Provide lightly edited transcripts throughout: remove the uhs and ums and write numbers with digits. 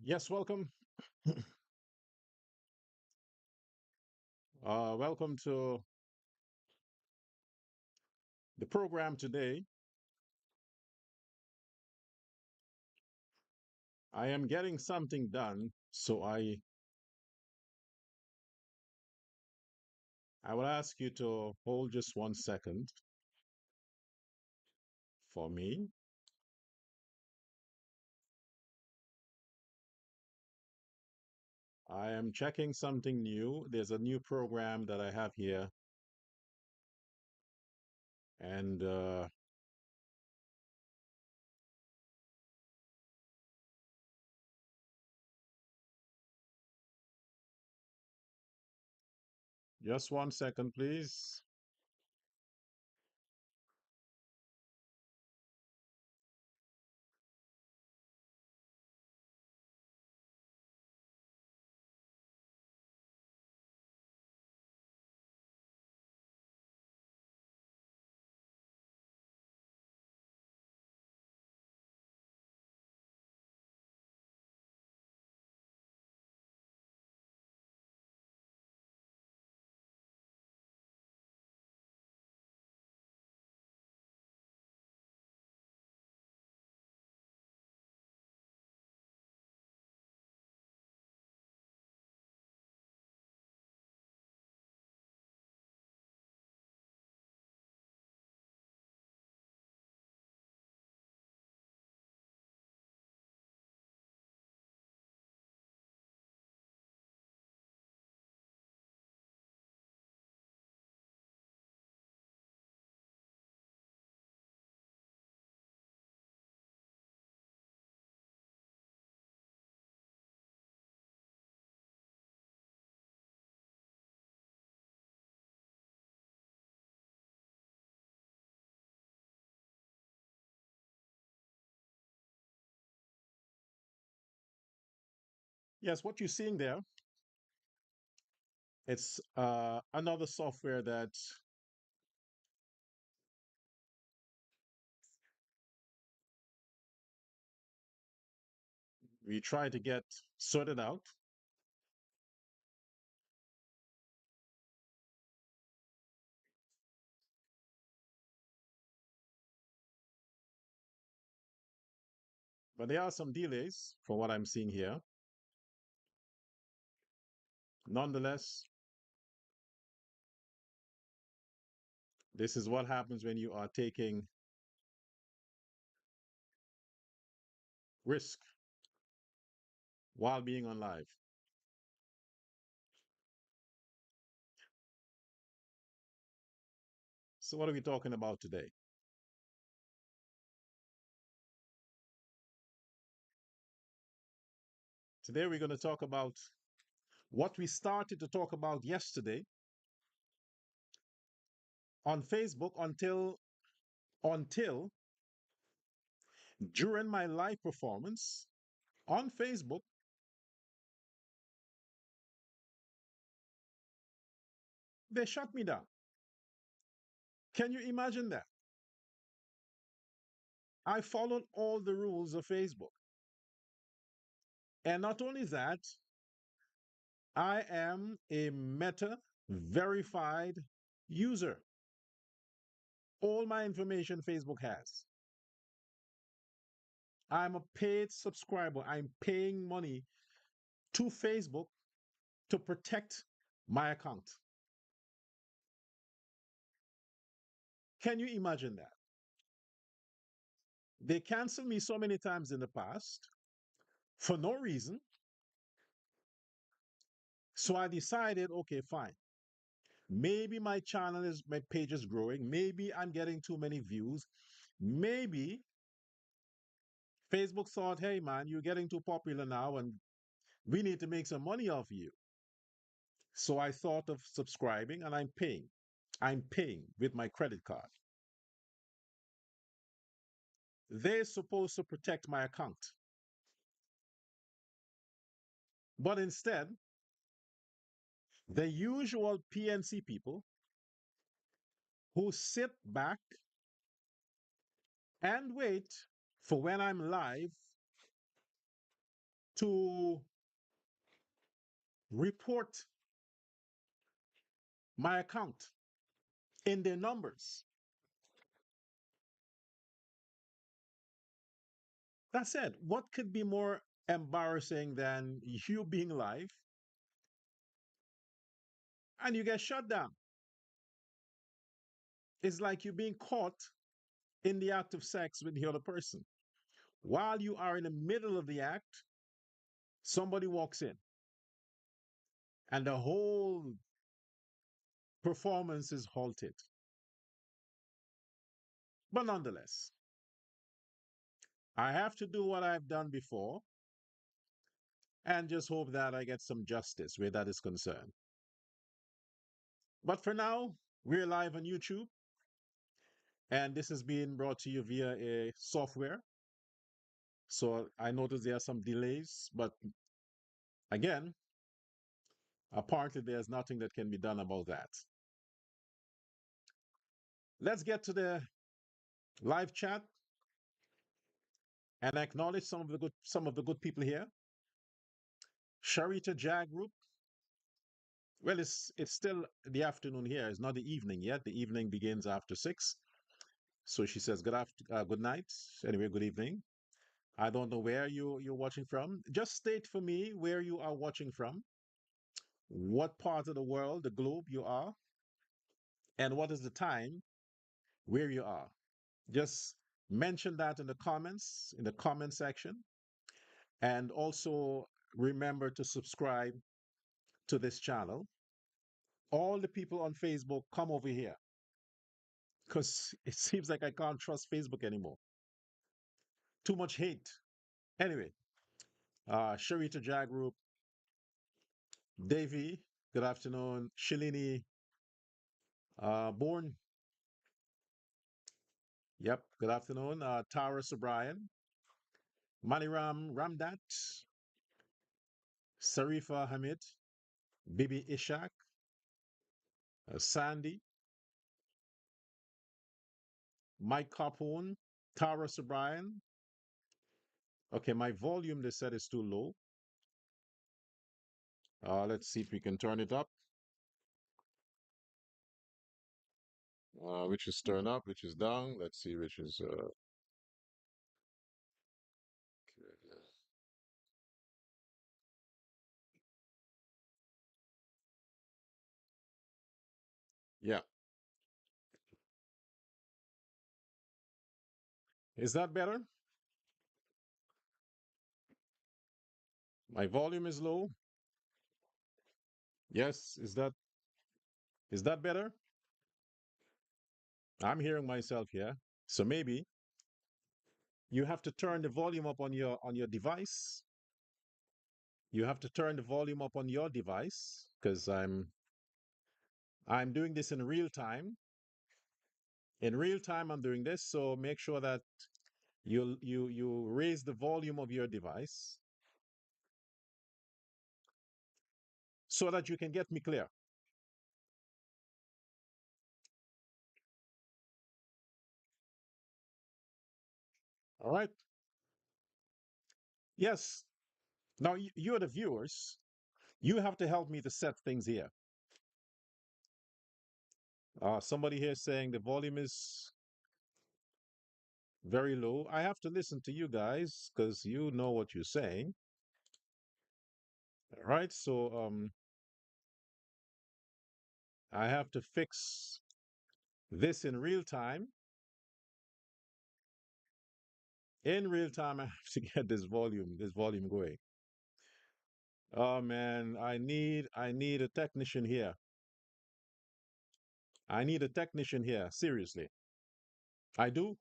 Yes, welcome. Welcome to the program today. I am getting something done, so I will ask you to hold just 1 second for me. I am checking something new. There's a new program that I have here, and just 1 second, please. Yes, what you're seeing there, it's another software that we try to get sorted out. But there are some delays for what I'm seeing here. Nonetheless, this is what happens when you are taking risk while being on live. So, what are we talking about today? Today, we're going to talk about what we started to talk about yesterday on Facebook until during my live performance on Facebook, they shut me down. Can you imagine that? I followed all the rules of Facebook. And not only that, I am a Meta verified user. All my information Facebook has. I'm a paid subscriber. I'm paying money to Facebook to protect my account. Can you imagine that? They canceled me so many times in the past for no reason. So I decided, okay, fine. Maybe my page is growing. Maybe I'm getting too many views. Maybe Facebook thought, hey man, you're getting too popular now and we need to make some money off you. So I thought of subscribing and I'm paying. I'm paying with my credit card. They're supposed to protect my account. But instead, the usual PNC people who sit back and wait for when I'm live to report my account in their numbers. That said, what could be more embarrassing than you being live and you get shut down? It's like you being caught in the act of sex with the other person. While you are in the middle of the act, somebody walks in and the whole performance is halted. But nonetheless, I have to do what I've done before and just hope that I get some justice where that is concerned. But for now, we're live on YouTube, and this is being brought to you via a software. So I noticed there are some delays, but again, apparently there's nothing that can be done about that. Let's get to the live chat and acknowledge some of the good people here. Sharita Jag Group. Well, it's still the afternoon here. It's not the evening yet. The evening begins after 6. So she says good night. Anyway, good evening. I don't know where you're watching from. Just state for me where you are watching from, what part of the world, the globe you are, and what is the time where you are. Just mention that in the comments, in the comment section, and also remember to subscribe to this channel. All the people on Facebook, come over here because it seems like I can't trust Facebook anymore. Too much hate. Anyway, Sharita Jag Group, Davy, good afternoon. Shalini, Born, yep, good afternoon. Tara Sobrian, Maniram Ramdat, Sarifa Hamid, Bibi Ishak, Sandy, Mike Capone, Tara Sobrian. Okay, my volume they said is too low. Let's see if we can turn it up. Which is turn up, which is down. Let's see which is. Yeah, is that better? My volume is low. Yes, is that better? I'm hearing myself here. So maybe you have to turn the volume up on your device. You have to turn the volume up on your device because I'm doing this in real time. In real time, I'm doing this. So make sure that you raise the volume of your device so that you can get me clear. All right. Yes. Now you're the viewers. You have to help me to set things here. Somebody here saying the volume is very low. I have to listen to you guys because you know what you're saying. All right. So I have to fix this in real time. In real time, I have to get this volume going. Oh man, I need a technician here. I need a technician here. Seriously. I do.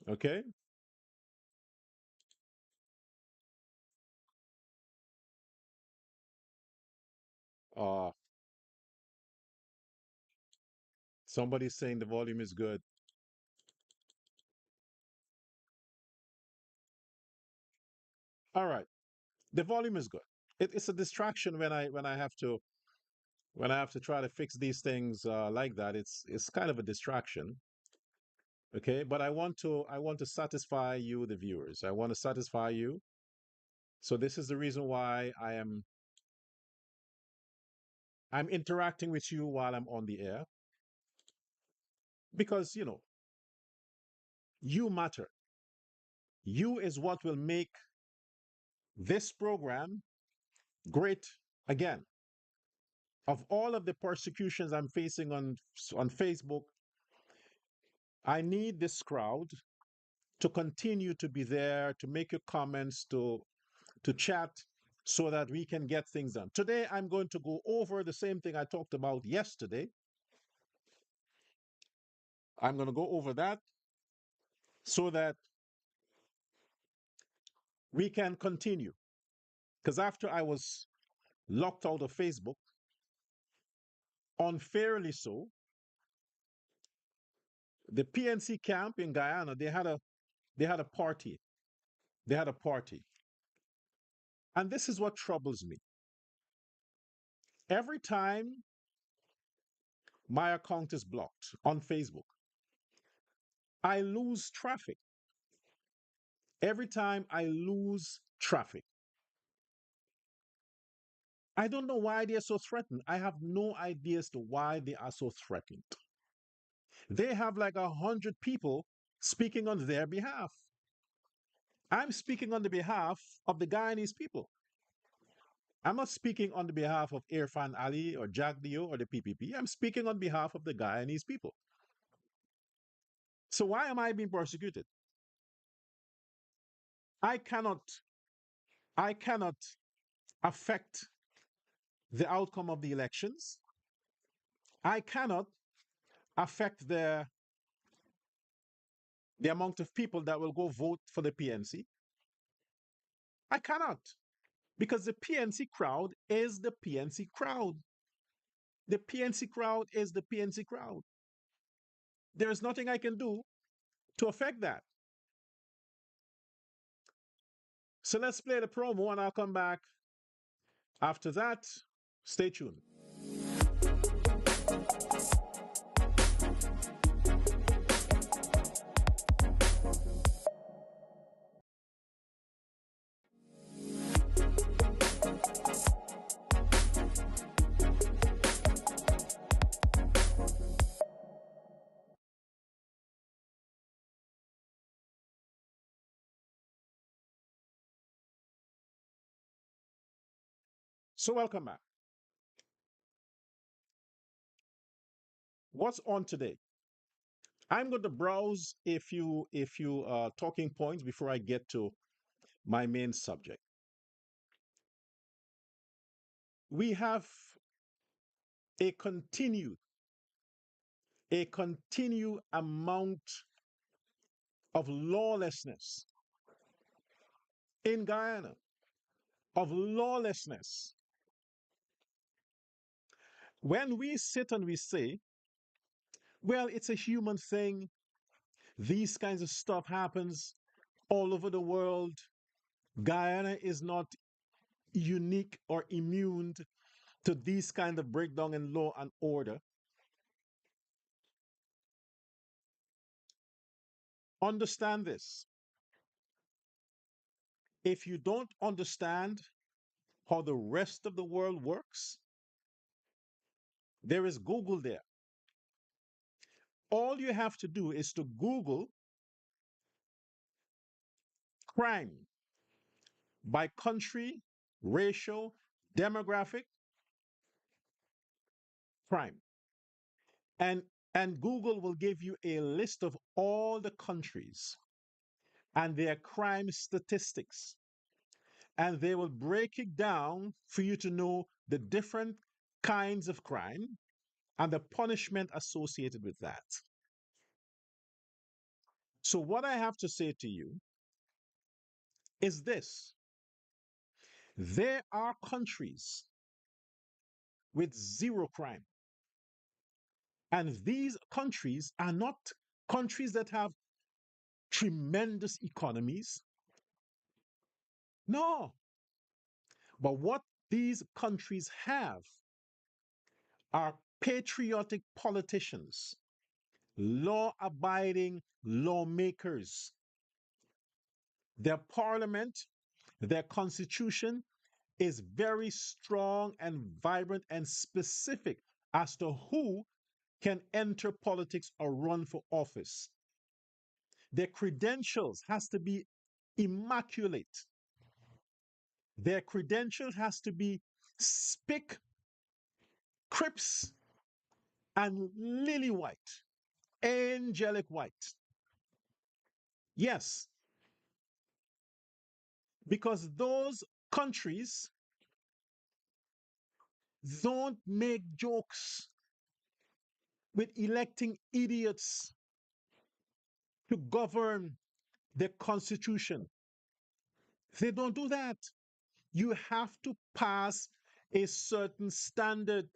Okay. Uh Somebody's saying the volume is good. All right. The volume is good. It's a distraction when I have to try to fix these things like that. It's kind of a distraction. Okay, but I want to satisfy you, the viewers. I want to satisfy you. So this is the reason why I'm interacting with you while I'm on the air, because you matter. You is what will make this program great again. Of all of the persecutions I'm facing on Facebook, I need this crowd to continue to be there, to make your comments, to chat, so that we can get things done. Today I'm going to go over the same thing I talked about yesterday. I'm going to go over that so that we can continue. Because after I was locked out of Facebook, unfairly so, the PNC camp in Guyana, they had a party. They had a party. And this is what troubles me. Every time my account is blocked on Facebook, I lose traffic. Every time I lose traffic. I don't know why they are so threatened. I have no idea as to why they are so threatened. They have like 100 people speaking on their behalf. I'm speaking on the behalf of the Guyanese people. I'm not speaking on the behalf of Irfaan Ali or Jack Dio or the PPP. I'm speaking on behalf of the Guyanese people. So why am I being persecuted? I cannot, I cannot affect the outcome of the elections. I cannot affect the amount of people that will go vote for the PNC. I cannot, because the PNC crowd is the PNC crowd. The PNC crowd is the PNC crowd. There is nothing I can do to affect that. So let's play the promo and I'll come back after that. Stay tuned. So welcome back. What's on today? I'm going to browse a few talking points before I get to my main subject. We have a continued a continued amount of lawlessness in Guyana, of lawlessness. When we sit and we say, well, it's a human thing, these kinds of stuff happens all over the world. Guyana is not unique or immune to these kind of breakdown in law and order. Understand this. If you don't understand how the rest of the world works, there is Google there. All you have to do is to Google crime by country, racial, demographic crime. And and Google will give you a list of all the countries and their crime statistics. And they will break it down for you to know the different kinds of crime and the punishment associated with that. So, what I have to say to you is this: there are countries with zero crime. And these countries are not countries that have tremendous economies. No. But what these countries have are patriotic politicians law abiding lawmakers. Their parliament, their constitution is very strong and vibrant and specific as to who can enter politics or run for office. Their credentials has to be immaculate. Their credentials has to be spick, crisp, and lily white, angelic white. Yes, because those countries don't make jokes with electing idiots to govern the constitution. They don't do that. You have to pass a certain standard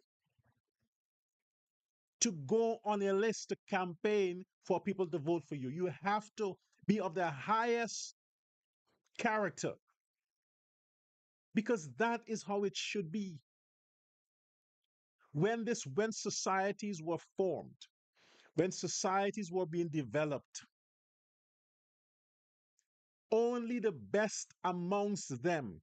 to go on a list to campaign for people to vote for you. You have to be of the highest character because that is how it should be. When societies were formed, when societies were being developed, only the best amongst them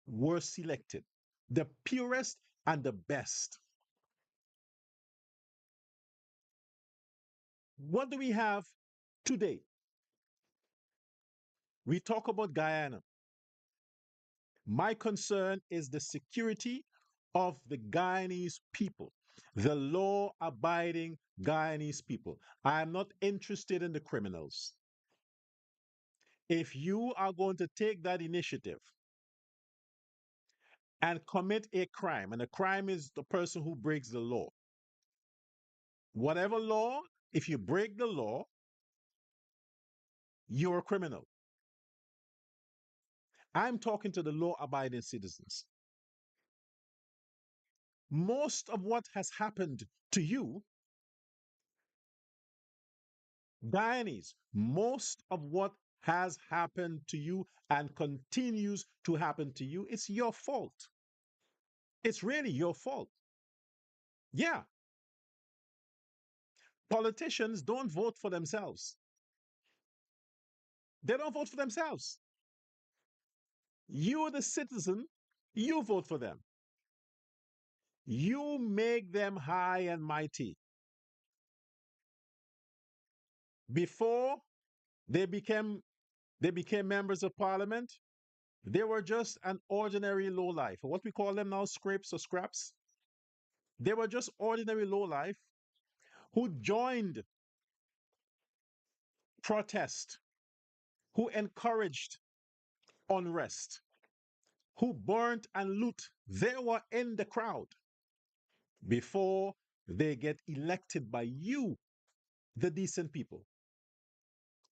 were selected, the purest and the best. What do we have today? We talk about Guyana. My concern is the security of the Guyanese people, the law abiding Guyanese people. I am not interested in the criminals. If you are going to take that initiative and commit a crime, and a crime is the person who breaks the law, whatever law, if you break the law, you're a criminal. I'm talking to the law abiding citizens. Most of what has happened to you, Guyanese, most of what has happened to you and continues to happen to you, it's your fault. It's really your fault. Yeah, politicians don't vote for themselves. They don't vote for themselves. You, the citizen, you vote for them. You make them high and mighty. Before they became they became members of parliament, they were just an ordinary lowlife. What we call them now, scrapes or scraps. They were just ordinary lowlife who joined protest, who encouraged unrest, who burnt and loot. They were in the crowd before they get elected by you, the decent people.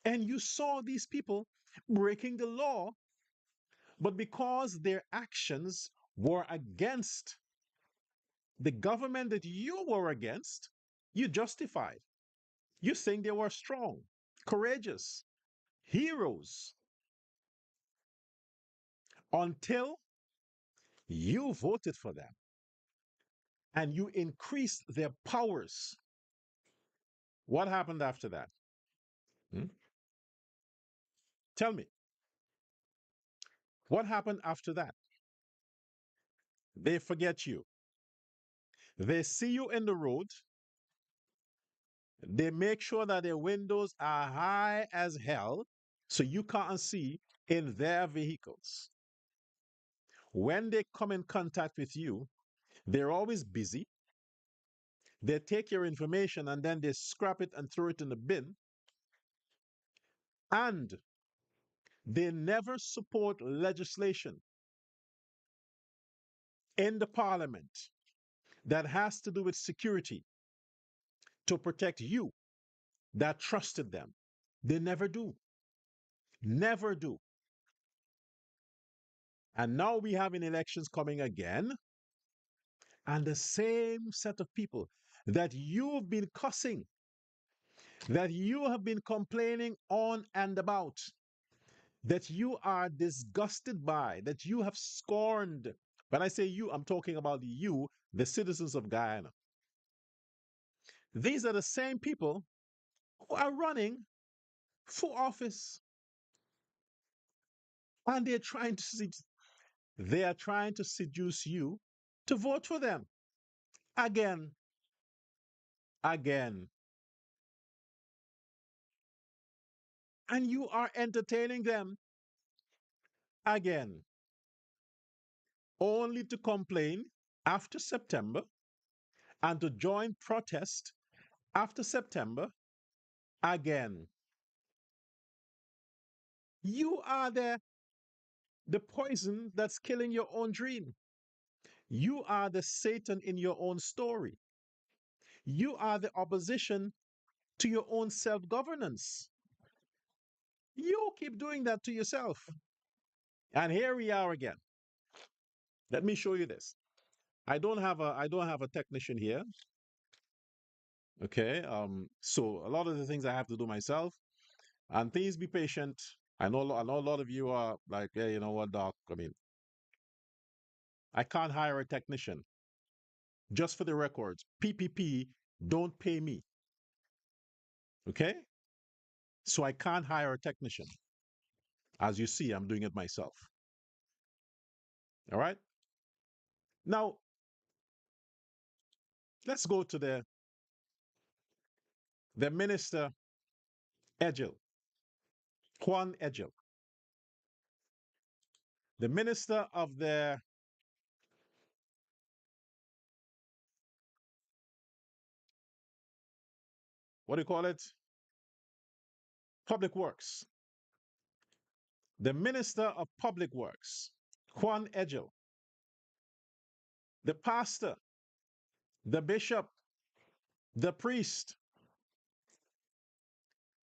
And you saw these people breaking the law, but because their actions were against the government that you were against, you justified. You saying they were strong, courageous, heroes until you voted for them and you increased their powers. What happened after that? Hmm? Tell me, what happened after that? They forget you. They see you in the road. They make sure that their windows are high as hell so you can't see in their vehicles. When they come in contact with you, they're always busy. They take your information and then they scrap it and throw it in the bin. And they never support legislation in the parliament that has to do with security to protect you that trusted them. They never do. Never do. And now we have in elections coming again, and the same set of people that you've been cussing, that you have been complaining on and about, that you are disgusted by, that you have scorned. When I say you, I'm talking about you, the citizens of Guyana. These are the same people who are running for office, and they are trying to seduce you to vote for them again, again, and you are entertaining them again, only to complain after September and to join protest after September again. You are the poison that's killing your own dream. You are the Satan in your own story. You are the opposition to your own self governance. You keep doing that to yourself. And here we are again. Let me show you this. I don't have a technician here. Okay. So a lot of the things I have to do myself. And please be patient. I know a lot of you are like, yeah, you know what, Doc? I mean, I can't hire a technician. Just for the records, PPP don't pay me. Okay? So I can't hire a technician. As you see, I'm doing it myself. All right? Now, let's go to the minister, Edghill, Juan Edghill, the minister of the, what do you call it? Public Works. The minister of Public Works, Juan Edghill, the pastor, the bishop, the priest,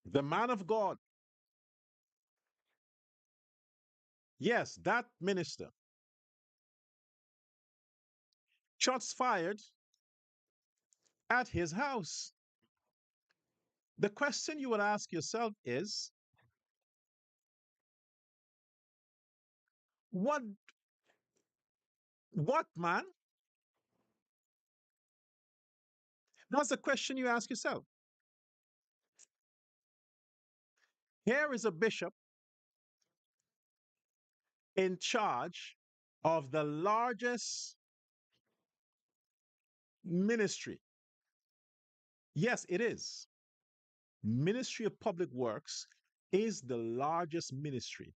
the man of God. Yes, that minister. Shots fired at his house. The question you would ask yourself is, what man? That's the question you ask yourself. Here is a bishop in charge of the largest ministry. Yes, it is. Ministry of Public Works is the largest ministry.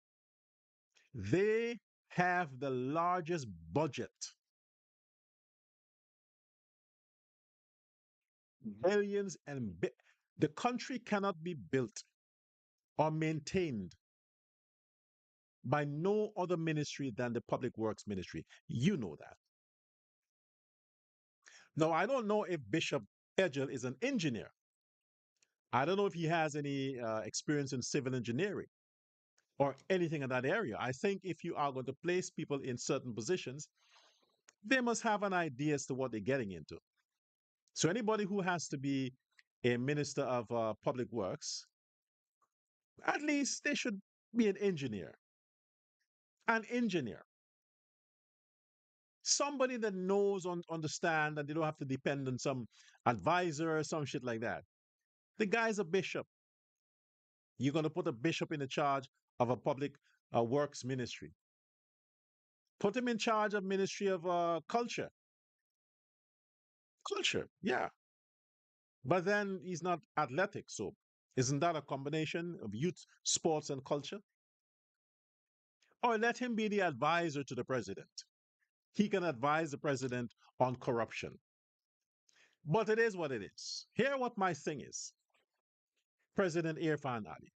They have the largest budget. Billions and the country cannot be built or maintained by no other ministry than the Public Works Ministry. You know that. Now, I don't know if Bishop Edgel is an engineer. I don't know if he has any experience in civil engineering or anything in that area. I think if you are going to place people in certain positions, they must have an idea as to what they're getting into. So, anybody who has to be a minister of public works, at least they should be an engineer. An engineer. Somebody that knows, understand, and they don't have to depend on some advisor or some shit like that. The guy's a bishop. You're going to put a bishop in the charge of a public works ministry. Put him in charge of Ministry of Culture. Culture, yeah. But then he's not athletic, so isn't that a combination of youth, sports, and culture? Or let him be the advisor to the president. He can advise the president on corruption. But it is what it is. Here, what my thing is, President Irfaan Ali.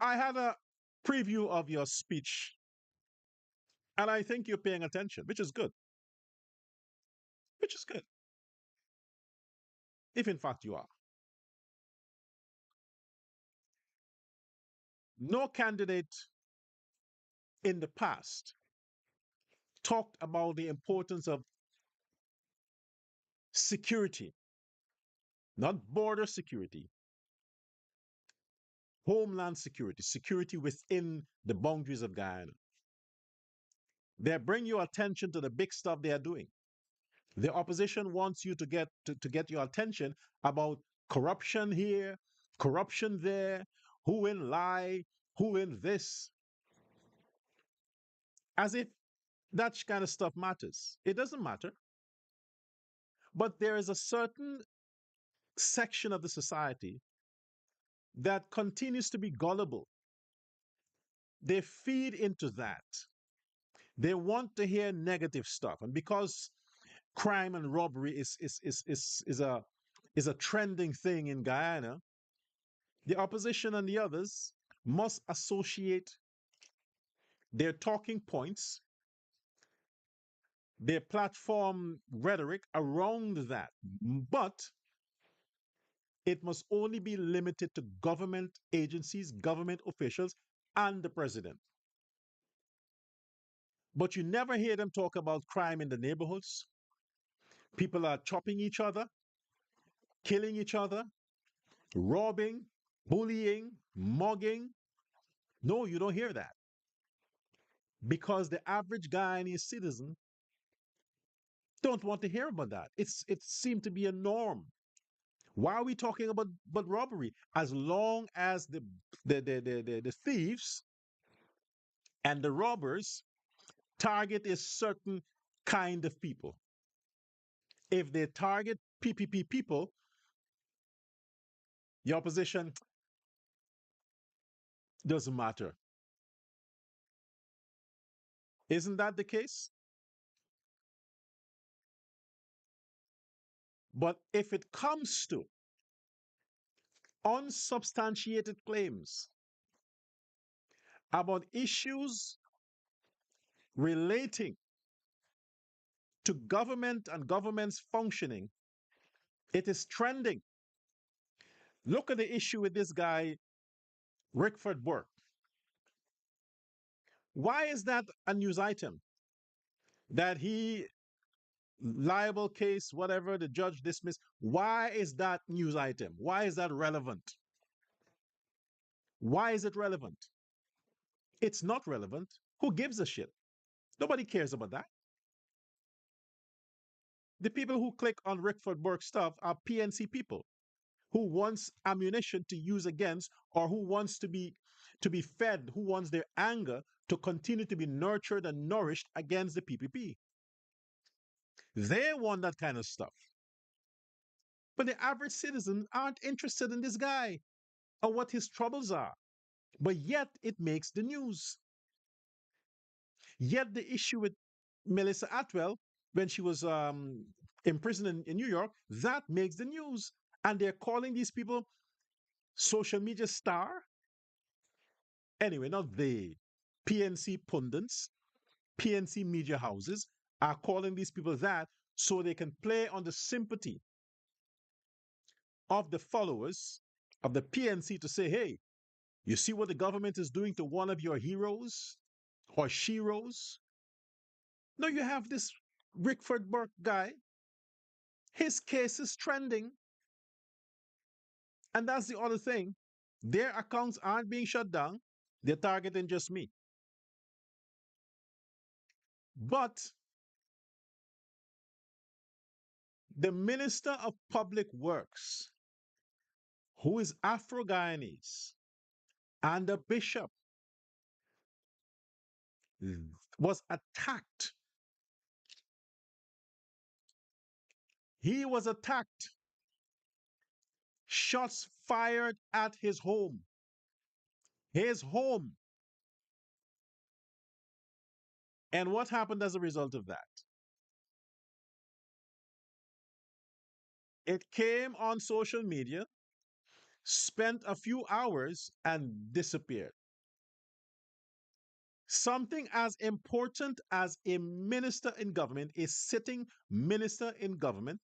I had a preview of your speech, and I think you're paying attention, which is good. Which is good, if in fact you are. No candidate in the past talked about the importance of security, not border security, homeland security, security within the boundaries of Guyana. They bring your attention to the big stuff they are doing. The opposition wants you to get your attention about corruption here, corruption there, who in lie, who in this, as if that kind of stuff matters. It doesn't matter. But there is a certain section of the society that continues to be gullible. They feed into that. They want to hear negative stuff. And because crime and robbery is a trending thing in Guyana, the opposition and the others must associate their talking points, their platform rhetoric around that. But it must only be limited to government agencies, government officials, and the president. But you never hear them talk about crime in the neighborhoods. People are chopping each other, killing each other, robbing, bullying, mugging. No, you don't hear that because the average Guyanese citizen don't want to hear about that. It seemed to be a norm. Why are we talking about robbery? As long as the thieves and the robbers target a certain kind of people. If they target PPP people, the opposition doesn't matter. Isn't that the case? But if it comes to unsubstantiated claims about issues relating to government and government's functioning, it is trending. Look at the issue with this guy, Rickford Burke. Why is that a news item? That he liable case, whatever, the judge dismissed. Why is that news item? Why is that relevant? Why is it relevant? It's not relevant. Who gives a shit? Nobody cares about that. The people who click on Rickford Burke stuff are PNC people who wants ammunition to use against, or who wants to be fed, who wants their anger to continue to be nurtured and nourished against the PPP. They want that kind of stuff. But the average citizen aren't interested in this guy or what his troubles are. But yet it makes the news. Yet the issue with Melissa Atwell, when she was imprisoned in New York, that makes the news. And they're calling these people social media star. Anyway, not they. PNC pundits, PNC media houses are calling these people that so they can play on the sympathy of the followers of the PNC to say, hey, you see what the government is doing to one of your heroes or sheroes? No, you have this Rickford Burke guy. His case is trending. And that's the other thing. Their accounts aren't being shut down. They're targeting just me. But the Minister of Public Works, who is Afro Guyanese, and the bishop was attacked. He was attacked. Shots fired at his home. His home. And what happened as a result of that? It came on social media, spent a few hours, and disappeared. Something as important as a minister in government, a sitting minister in government,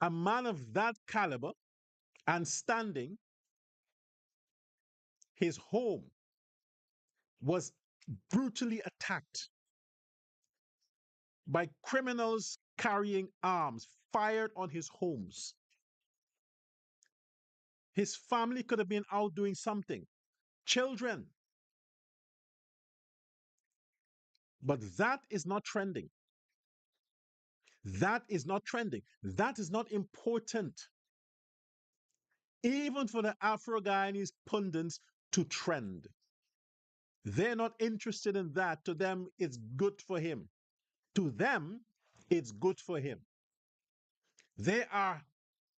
a man of that caliber and standing, his home was brutally attacked by criminals carrying arms fired on his homes. His family could have been out doing something, children. But that is not trending. That is not trending. That is not important, even for the Afro Guyanese pundits to trend. They're not interested in that. To them, it's good for him. To them, it's good for him. They are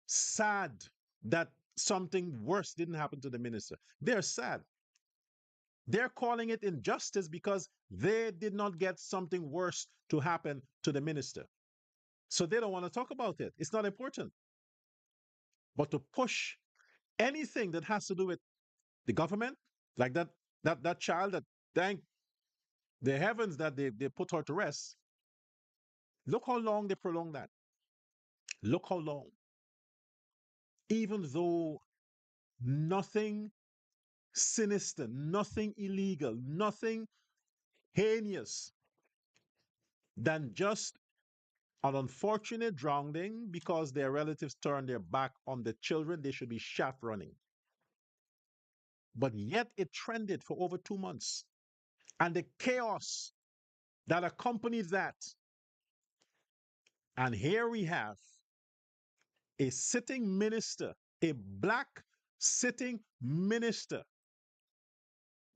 sad that something worse didn't happen to the minister. They're sad. They're calling it injustice because they did not get something worse to happen to the minister. So they don't want to talk about it. It's not important. But to push anything that has to do with the government, like that child that, thank the heavens that they put her to rest. Look how long they prolonged that. Look how long. Even though nothing sinister, nothing illegal, nothing heinous than just an unfortunate drowning because their relatives turned their back on the children, they should be shot running. But yet it trended for over 2 months. And the chaos that accompanied that. And here we have a sitting minister, a black sitting minister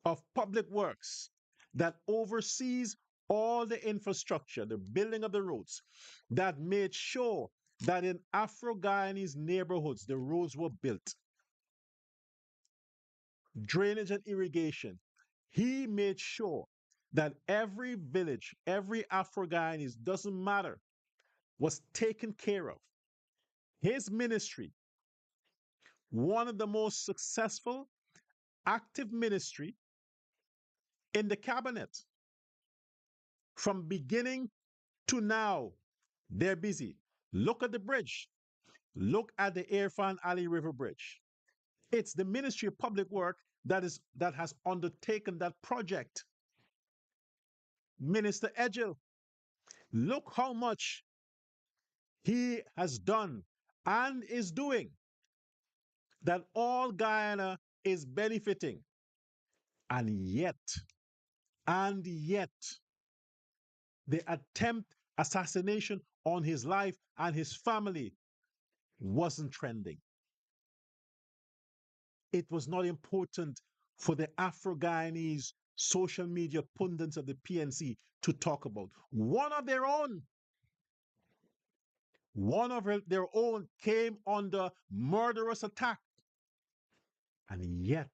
of public works that oversees all the infrastructure, the building of the roads, that made sure that in Afro Guyanese neighborhoods the roads were built, drainage and irrigation. He made sure that every village, every Afro Guyanese, doesn't matter, was taken care of. His ministry, one of the most successful active ministry in the cabinet, from beginning to now, they're busy. Look at the bridge. Look at the Irfaan Ali River Bridge. It's the Ministry of Public Work that has undertaken that project. Minister Edghill, look how much he has done and is doing that all Guyana is benefiting. And yet, the attempt assassination on his life and his family wasn't trending. It was not important for the Afro Guyanese social media pundits of the PNC to talk about. One of their own came under murderous attack. And yet,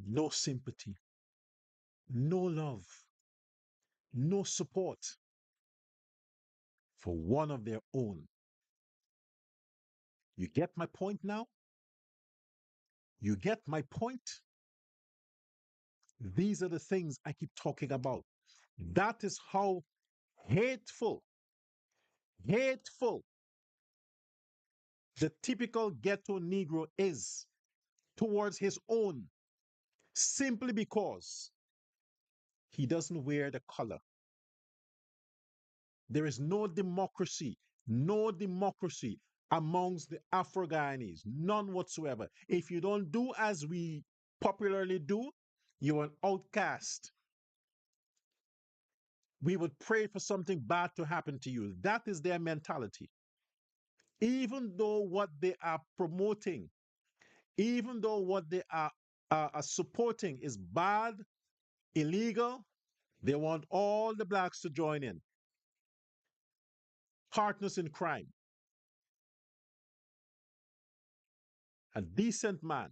no sympathy, no love, no support for one of their own. You get my point now? You get my point? These are the things I keep talking about. That is how hateful, hateful the typical ghetto Negro is towards his own, simply because he doesn't wear the color. There is no democracy amongst the Afro Guyanese, none whatsoever. If you don't do as we popularly do, you're an outcast. We would pray for something bad to happen to you. That is their mentality. Even though what they are promoting, even though what they are supporting is bad, illegal, they want all the blacks to join in. Partners in crime. A decent man,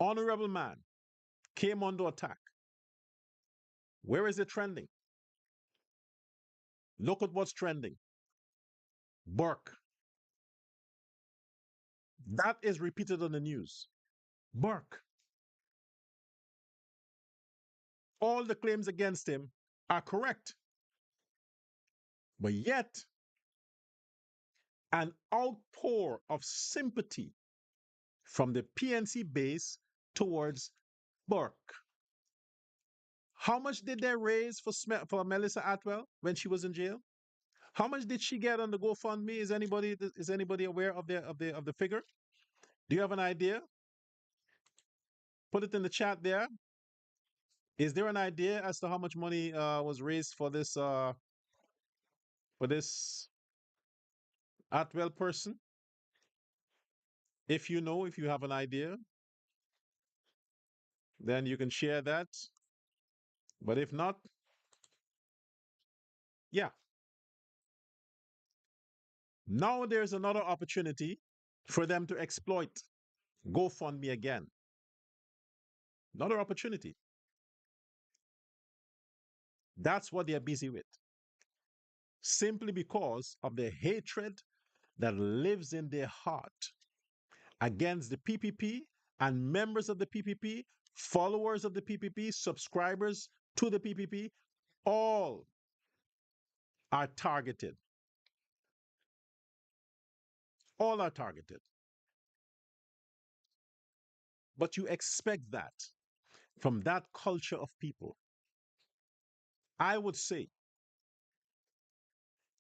honorable man, came under attack. Where is it trending? Look at what's trending. Burke. That is repeated on the news. Burke. All the claims against him are correct. But yet, an outpour of sympathy from the PNC base towards Burke. How much did they raise for Melissa Atwell when she was in jail? How much did she get on the GoFundMe? Is anybody aware of the figure? Do you have an idea? Put it in the chat there. Is there an idea as to how much money was raised for this for this Atwell person. If you know, if you have an idea, then you can share that. But if not, yeah. Now there's another opportunity for them to exploit GoFundMe again. Another opportunity. That's what they're busy with. Simply because of the hatred that lives in their heart against the PPP and members of the PPP, followers of the PPP, subscribers to the PPP, all are targeted. All are targeted. But you expect that from that culture of people. I would say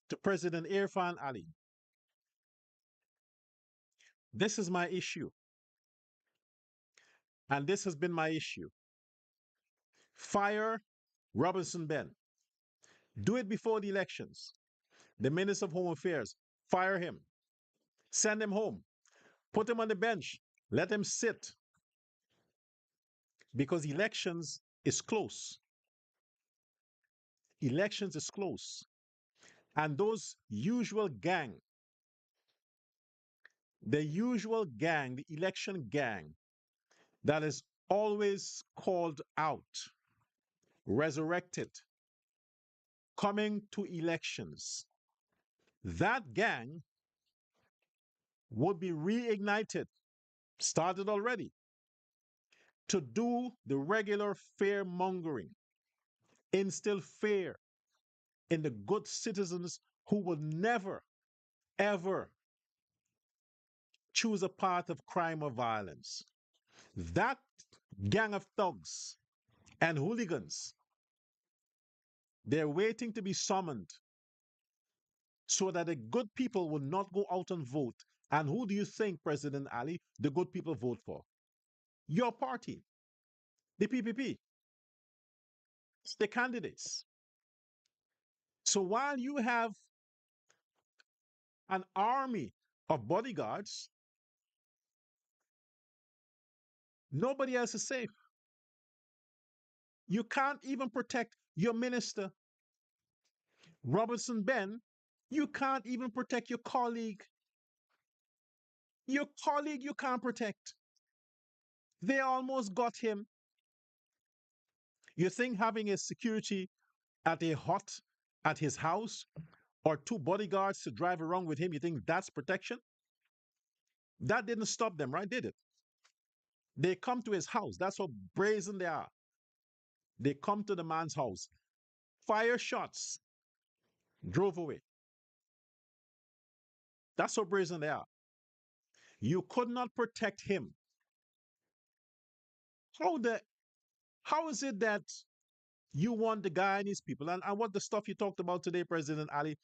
to President Irfaan Ali, this is my issue, and this has been my issue. Fire Robinson Ben. Do it before the elections. The Minister of Home Affairs, fire him. Send him home. Put him on the bench. Let him sit. Because elections is close. Elections is close. And those usual gang, the usual gang, the election gang that is always called out, resurrected, coming to elections, that gang would be reignited, started already, to do the regular fear mongering, instill fear in the good citizens who would never, ever choose a path of crime or violence. That gang of thugs and hooligans, they're waiting to be summoned so that the good people will not go out and vote. And who do you think, President Ali, the good people vote for? Your party, the PPP, the candidates. So while you have an army of bodyguards, nobody else is safe. You can't even protect your minister, Robertson Ben. You can't even protect your colleague. Your colleague you can't protect. They almost got him. You think having a security at a hut at his house or two bodyguards to drive around with him, you think that's protection? That didn't stop them, right? Did it? They come to his house. That's how brazen they are. They come to the man's house, fire shots, drove away. That's how brazen they are. You could not protect him. How the how is it that you want the Guyanese people and what the stuff you talked about today, President Ali?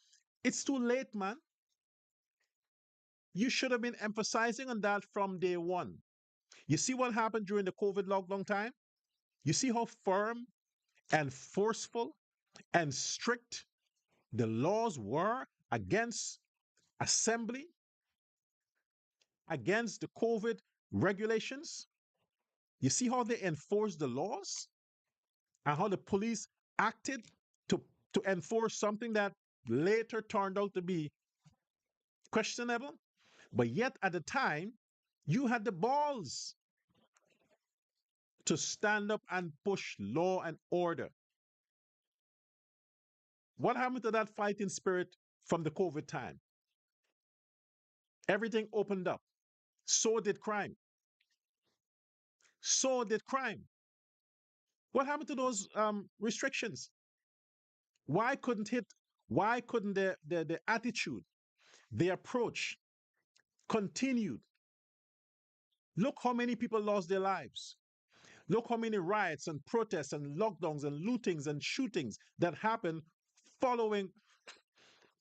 It's too late, man. You should have been emphasizing on that from day one. You see what happened during the COVID lockdown time? You see how firm and forceful and strict the laws were against assembly, against the COVID regulations? You see how they enforced the laws and how the police acted to, to enforce something that later turned out to be questionable? But yet at the time, you had the balls to stand up and push law and order. What happened to that fighting spirit from the COVID time? Everything opened up. So did crime. So did crime. What happened to those restrictions? Why couldn't it? Why couldn't the attitude, the approach continued? Look how many people lost their lives. Look how many riots and protests and lockdowns and lootings and shootings that happened following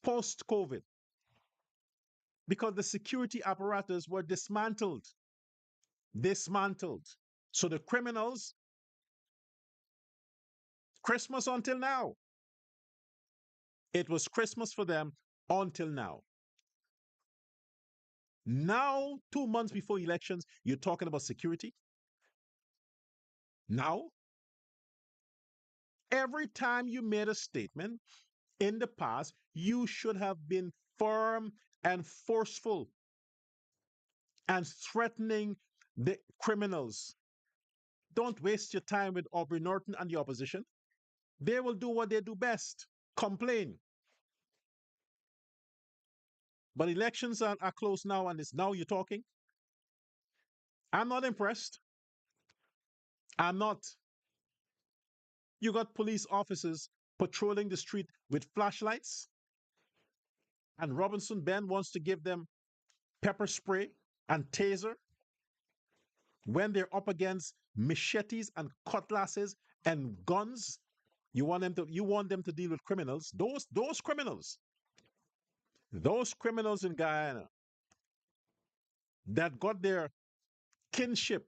post COVID because the security apparatus were dismantled. Dismantled. So the criminals, Christmas until now, It was Christmas for them until now. Now, 2 months before elections, you're talking about security. Now, every time you made a statement in the past, you should have been firm and forceful and threatening the criminals. Don't waste your time with Aubrey Norton and the opposition. They will do what they do best, complain. But elections are close now, and it's now you're talking. I'm not impressed. I'm not. You got police officers patrolling the street with flashlights, and Robinson Ben wants to give them pepper spray and taser when they're up against machetes and cutlasses and guns. You want them to deal with criminals. Those criminals in Guyana that got their kinship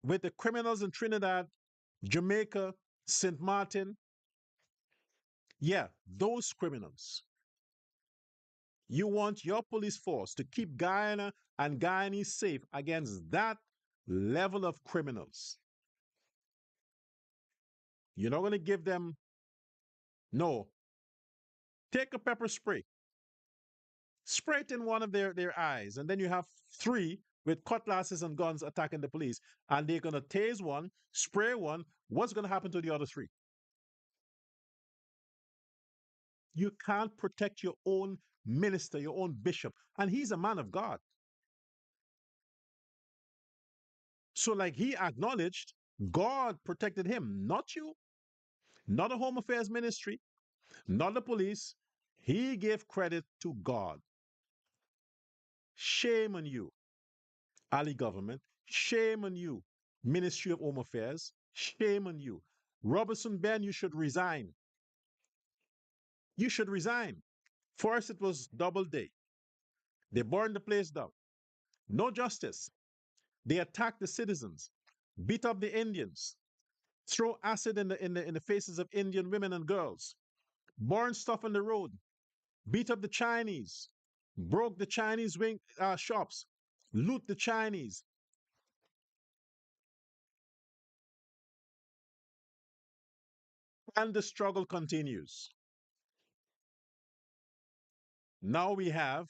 with the criminals in Trinidad, Jamaica, St. Martin. Yeah, those criminals. You want your police force to keep Guyana and Guyanese safe against that level of criminals. You're not going to give them, no, take a pepper spray, spray it in one of their eyes, and then you have three with cutlasses and guns attacking the police, and they're going to tase one, spray one. What's going to happen to the other three? You can't protect your own minister, your own bishop, and he's a man of God. So, like he acknowledged, God protected him, not you, not a home affairs ministry, not the police. He gave credit to God. Shame on you, Ali government. Shame on you, Ministry of Home Affairs. Shame on you. Robertson Ben, you should resign. You should resign. First, it was double day. They burned the place down. No justice. They attacked the citizens, beat up the Indians, throw acid in the faces of Indian women and girls, burn stuff on the road, beat up the Chinese, broke the Chinese shops, loot the Chinese. And the struggle continues. Now we have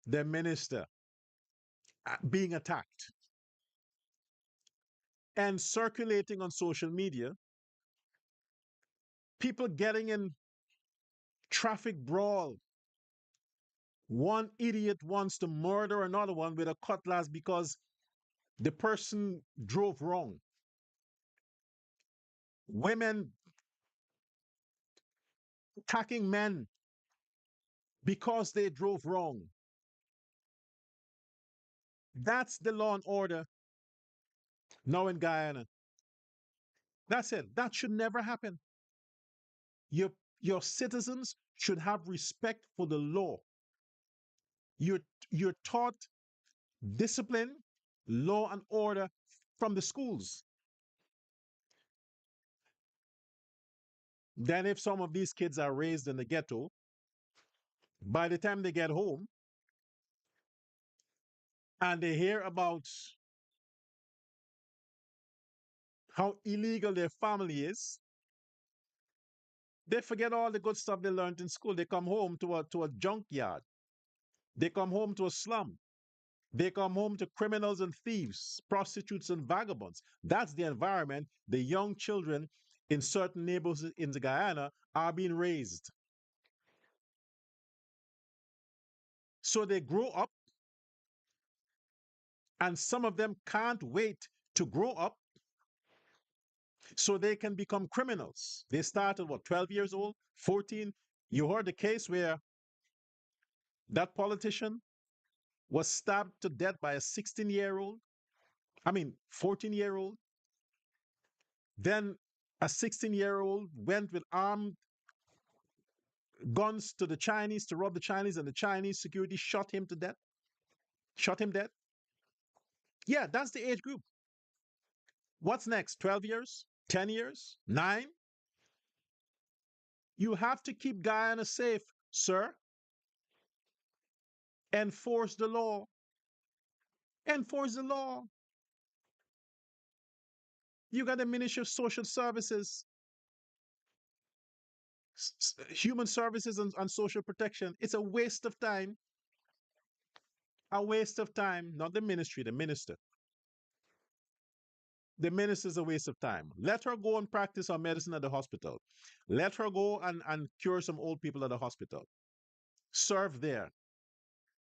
the minister being attacked and circulating on social media, people getting in traffic brawl. One idiot wants to murder another one with a cutlass because the person drove wrong. Women attacking men because they drove wrong. That's the law and order now in Guyana. That's it. That should never happen. Your, your citizens should have respect for the law. You're, you're taught discipline, law, and order from the schools. Then, if some of these kids are raised in the ghetto, by the time they get home and they hear about how illegal their family is, they forget all the good stuff they learned in school. They come home to a junkyard. They come home to a slum. They come home to criminals and thieves, prostitutes and vagabonds. That's the environment the young children in certain neighborhoods in the Guyana are being raised. So they grow up, and some of them can't wait to grow up so they can become criminals. They start at what, 12 years old, 14? You heard the case where that politician was stabbed to death by a 16-year-old, I mean, 14-year-old. Then a 16-year-old went with armed guns to the Chinese to rob the Chinese, and the Chinese security shot him to death. Shot him dead. Yeah, that's the age group. What's next? 12 years? 10 years? 9? You have to keep Guyana safe, sir. Enforce the law. Enforce the law. You got the Ministry of Social Services, Human Services, and Social Protection. It's a waste of time. A waste of time. Not the ministry, the minister. The minister is a waste of time. Let her go and practice her medicine at the hospital. Let her go and cure some old people at the hospital. Serve there.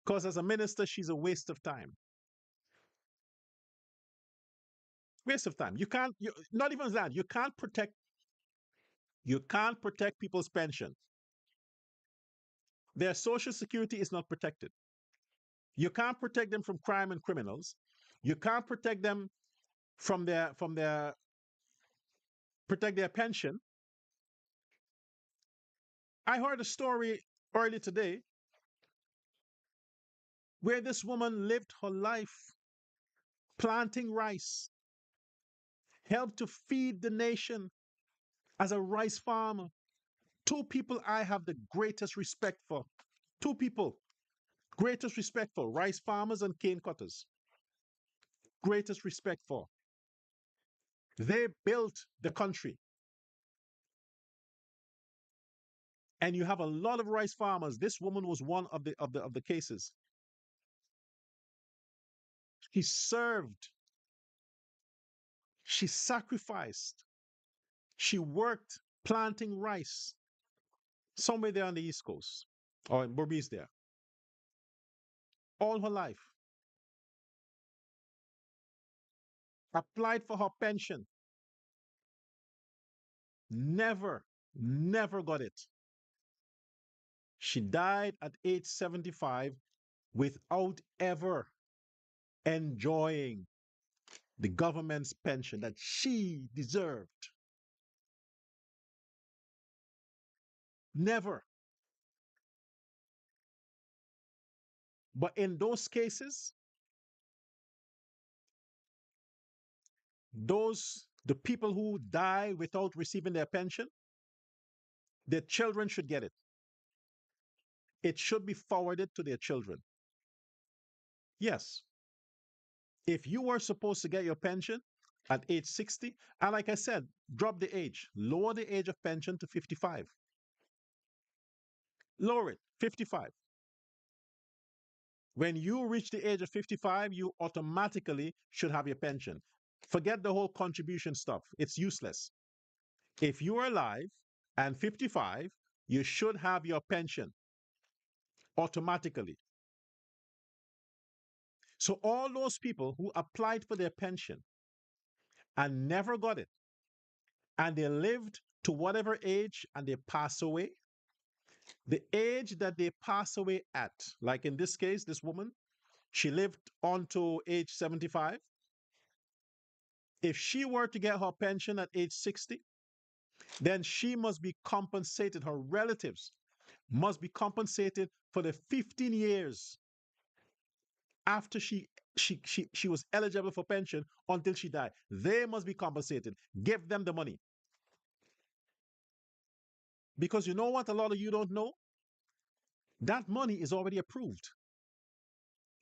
Because as a minister, she's a waste of time. Waste of time. You can't, not even that, you can't protect people's pension. Their social security is not protected. You can't protect them from crime and criminals. You can't protect them from their protect their pension. I heard a story early today where this woman lived her life planting rice, helped to feed the nation as a rice farmer. Two people I have the greatest respect for. Two people, greatest respect for rice farmers and cane cutters. Greatest respect for. They built the country. And you have a lot of rice farmers. This woman was one of the cases. She served, she sacrificed, she worked planting rice somewhere there on the East Coast or in Berbice there all her life. Applied for her pension, never, never got it. She died at age 75 without ever enjoying the government's pension that she deserved. Never. But in those cases, the people who die without receiving their pension, their children should get it. It should be forwarded to their children. Yes. If you were supposed to get your pension at age 60, and like I said, drop the age, lower the age of pension to 55. Lower it, 55. When you reach the age of 55, you automatically should have your pension. Forget the whole contribution stuff, it's useless. If you are alive and 55, you should have your pension automatically. So, all those people who applied for their pension and never got it, and they lived to whatever age and they pass away, the age that they pass away at, like in this case, this woman, she lived on to age 75. If she were to get her pension at age 60, then she must be compensated, her relatives must be compensated for the 15 years after she was eligible for pension until she died. They must be compensated. Give them the money. Because you know what a lot of you don't know? That money is already approved.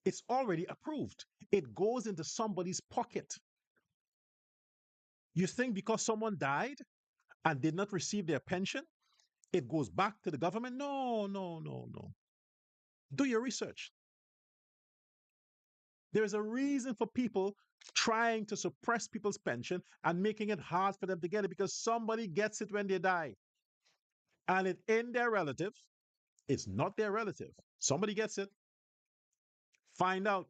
It's already approved. It goes into somebody's pocket. You think because someone died and did not receive their pension, it goes back to the government? No, no, no, no. Do your research. There's a reason for people trying to suppress people's pension and making it hard for them to get it because somebody gets it when they die. And it ain't their relative. It's not their relative. Somebody gets it. Find out.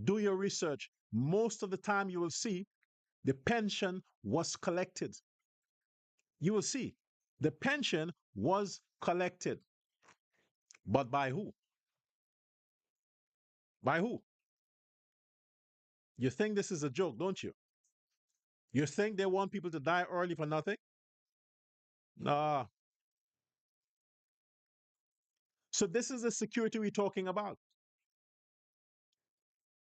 Do your research. Most of the time, you will see the pension was collected. You will see the pension was collected. But by who? By who? You think this is a joke, don't you? You think they want people to die early for nothing? Nah. So this is the security we're talking about.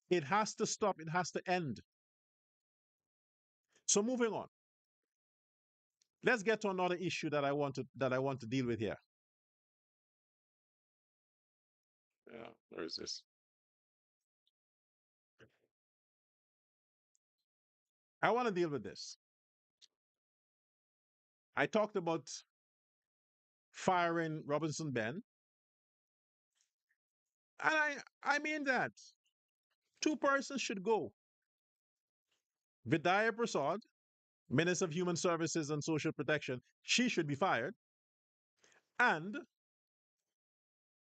It has to stop. It has to end. So moving on. Let's get to another issue that I want to deal with here. Yeah, where is this? I want to deal with this. I talked about firing Robinson Ben, and I mean that two persons should go. Vidya Persaud, Minister of Human Services and Social Protection, she should be fired, and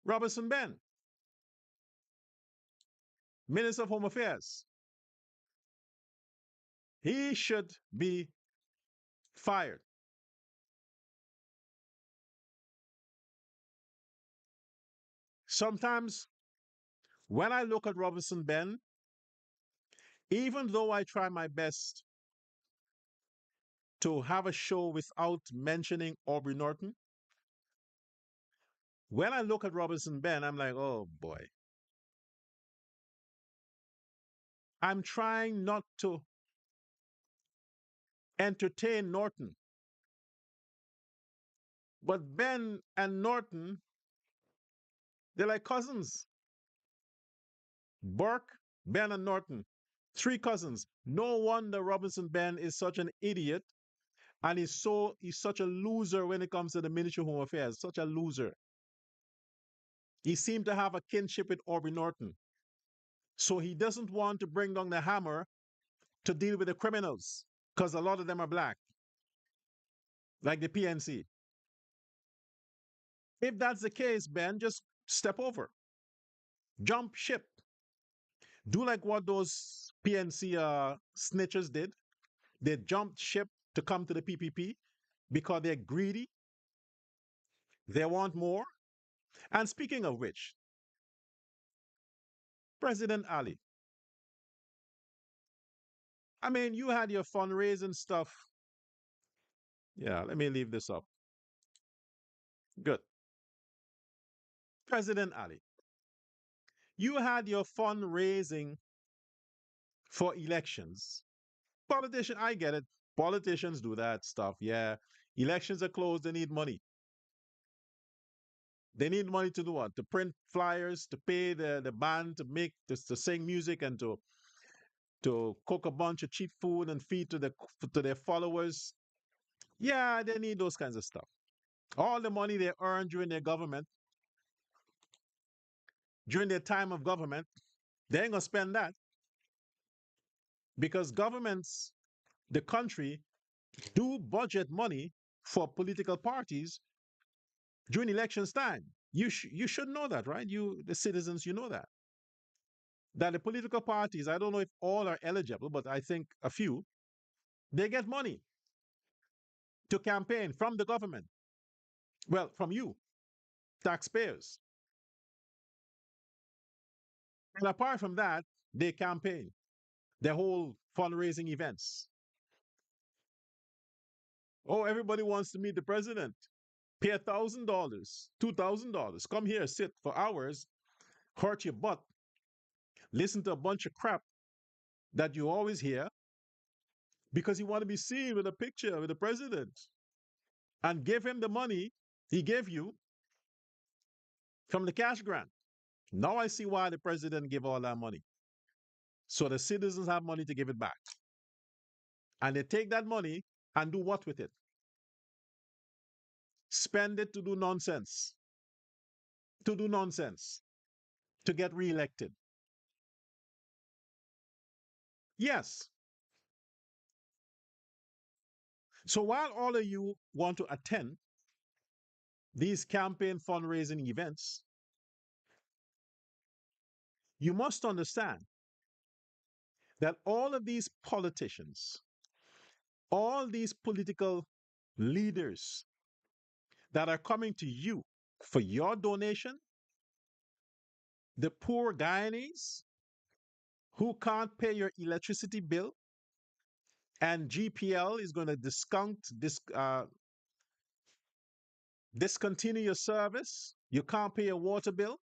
Robinson Ben, Minister of Home Affairs, he should be fired. Sometimes when I look at Robinson Ben, even though I try my best to have a show without mentioning Aubrey Norton, when I look at Robinson Ben, I'm like, oh boy. I'm trying not to entertain Norton, but Ben and Norton, they're like cousins. Burke, Ben, and Norton, three cousins. No wonder Robinson Ben is such an idiot, and he's such a loser when it comes to the Ministry of Home Affairs. Such a loser. He seemed to have a kinship with Aubrey Norton. So he doesn't want to bring down the hammer to deal with the criminals because a lot of them are black, like the PNC. If that's the case, Ben, just step over, jump ship, do like what those PNC snitches did. They jumped ship to come to the PPP because they're greedy, they want more. And speaking of which, President Ali, I mean, you had your fundraising stuff. Yeah, let me leave this up. Good. President Ali, you had your fundraising for elections. Politician, I get it. Politicians do that stuff. Yeah. Elections are closed, they need money. They need money to do what? To print flyers, to pay the band to make to sing music and to cook a bunch of cheap food and feed to their followers. Yeah, they need those kinds of stuff. All the money they earn during their government, during their time of government, they ain't gonna spend that because governments, the country, do budget money for political parties during elections time. You should know that, right? You the citizens, you know that. That the political parties, I don't know if all are eligible, but I think a few, they get money to campaign from the government. Well, from you, taxpayers. And apart from that, they campaign. Their whole fundraising events. Oh, everybody wants to meet the president. Pay $1,000, $2,000. Come here, sit for hours, hurt your butt, listen to a bunch of crap that you always hear because you want to be seen with a picture with the president and give him the money he gave you from the cash grant. Now I see why the president gave all that money. So the citizens have money to give it back. And they take that money and do what with it? Spend it to do nonsense, to do nonsense, to get reelected. Yes. So while all of you want to attend these campaign fundraising events, you must understand that all of these politicians, all these political leaders that are coming to you for your donation, the poor Guyanese who can't pay your electricity bill and GPL is going to discontinue your service, you can't pay your water bill,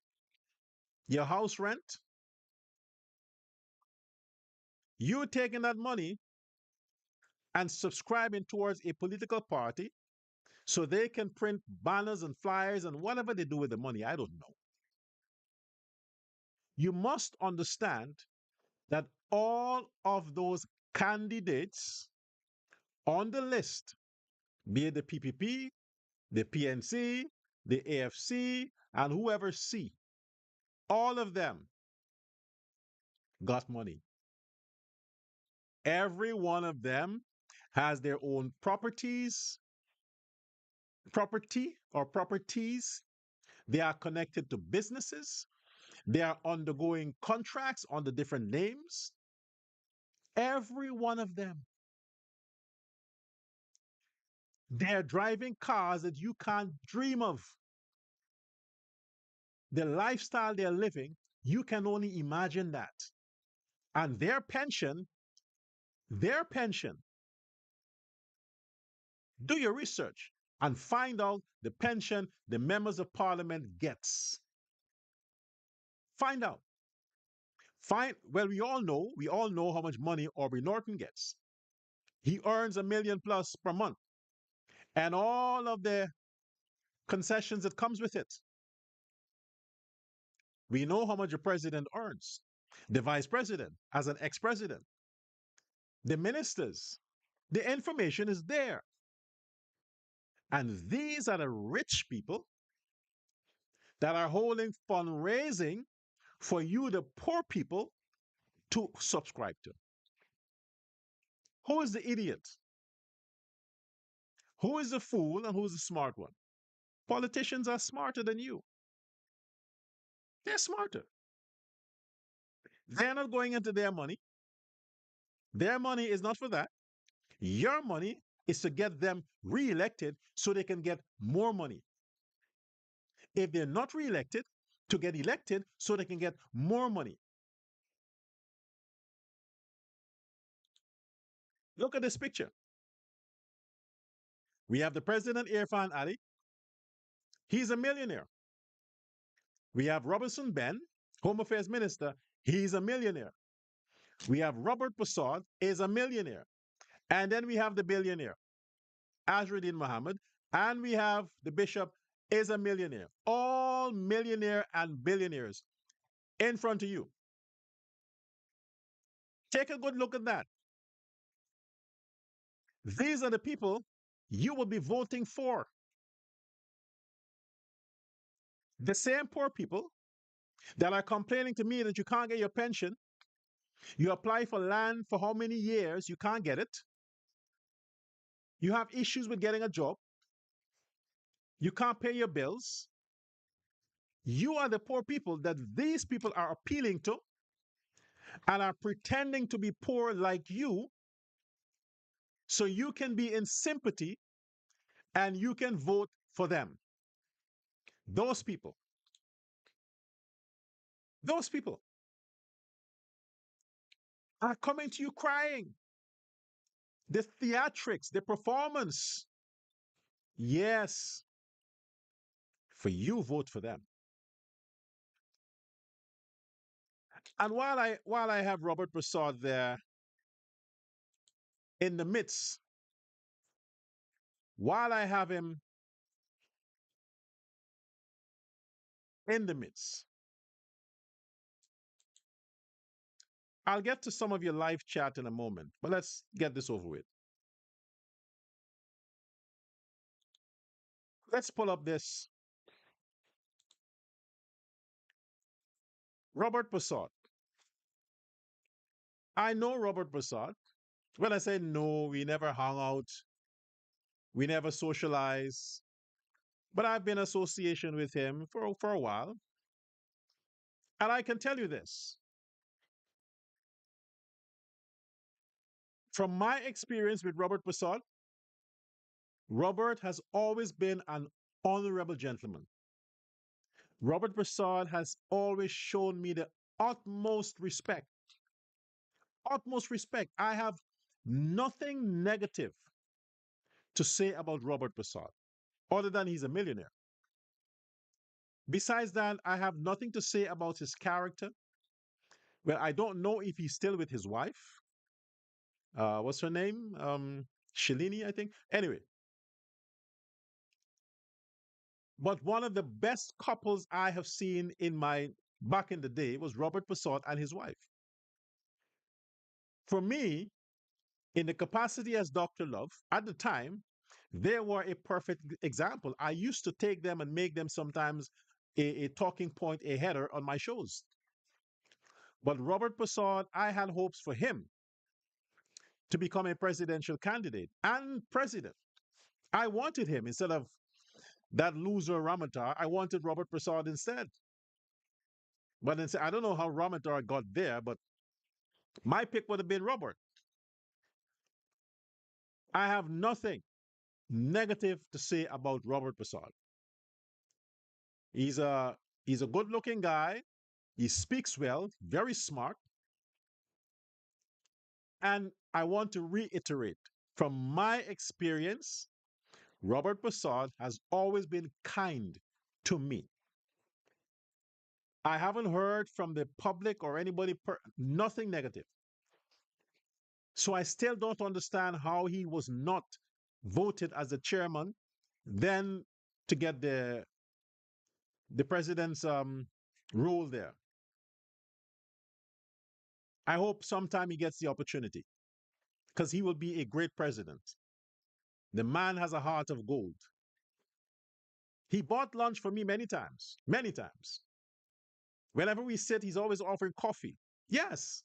your house rent, you're taking that money and subscribing towards a political party so they can print banners and flyers and whatever they do with the money. I don't know. You must understand that all of those candidates on the list, be it the PPP, the PNC, the AFC, and whoever C, all of them got money. Every one of them has their own property or properties. They are connected to businesses. They are undergoing contracts under different names. Every one of them. They're driving cars that you can't dream of. The lifestyle they're living, you can only imagine that. And their pension, do your research and find out the pension the members of parliament gets. Find out. Well, we all know how much money Aubrey Norton gets. He earns $1 million plus per month and all of the concessions that comes with it. We know how much the president earns, the vice president as an ex-president, the ministers. The information is there. And these are the rich people that are holding fundraising for you, the poor people, to subscribe to. Who is the idiot? Who is the fool and who is the smart one? Politicians are smarter than you. They're smarter. They're not going into their money. Their money is not for that. Your money is to get them reelected so they can get more money. If they're not reelected, to get elected so they can get more money. Look at this picture. We have the president, Irfaan Ali. He's a millionaire. We have Robinson Ben, Home Affairs Minister. He's a millionaire. We have Robert Persaud, is a millionaire. And then we have the billionaire, Azruddin Mohamed. And we have the bishop, is a millionaire. All millionaire and billionaires in front of you. Take a good look at that. These are the people you will be voting for. The same poor people that are complaining to me that you can't get your pension. You apply for land for how many years? You can't get it. You have issues with getting a job. You can't pay your bills. You are the poor people that these people are appealing to and are pretending to be poor like you so you can be in sympathy and you can vote for them. Those people. Those people are coming to you crying. The theatrics, the performance. Yes, for you vote for them. And while I have Robert Persaud there in the midst, while I have him in the midst, I'll get to some of your live chat in a moment, but let's get this over with. Let's pull up this Robert Persaud. I know Robert Persaud. When I say no, we never hung out, we never socialized, but I've been in association with him for a while. And I can tell you this from my experience with Robert Persaud, Robert has always been an honorable gentleman. Robert Persaud has always shown me the utmost respect. Utmost respect. I have nothing negative to say about Robert Persaud, other than he's a millionaire. Besides that, I have nothing to say about his character. Well, I don't know if he's still with his wife. What's her name? Shalini, I think. Anyway, but one of the best couples I have seen in my back in the day was Robert Persaud and his wife. For me, in the capacity as Dr. Love, at the time, they were a perfect example. I used to take them and make them sometimes a talking point, a header on my shows. But Robert Persaud, I had hopes for him to become a presidential candidate and president. I wanted him instead of that loser Ramatar. I wanted Robert Persaud instead. But instead, I don't know how Ramatar got there, but my pick would have been Robert. I have nothing negative to say about Robert Persaud. He's a he's a good-looking guy. He speaks well, very smart, and I want to reiterate from my experience, Robert Persaud has always been kind to me. I haven't heard from the public or anybody nothing negative. So I still don't understand how he was not voted as the chairman, then to get the president's role there. I hope sometime he gets the opportunity because he will be a great president. The man has a heart of gold. He bought lunch for me many times, many times. Whenever we sit, he's always offering coffee. Yes,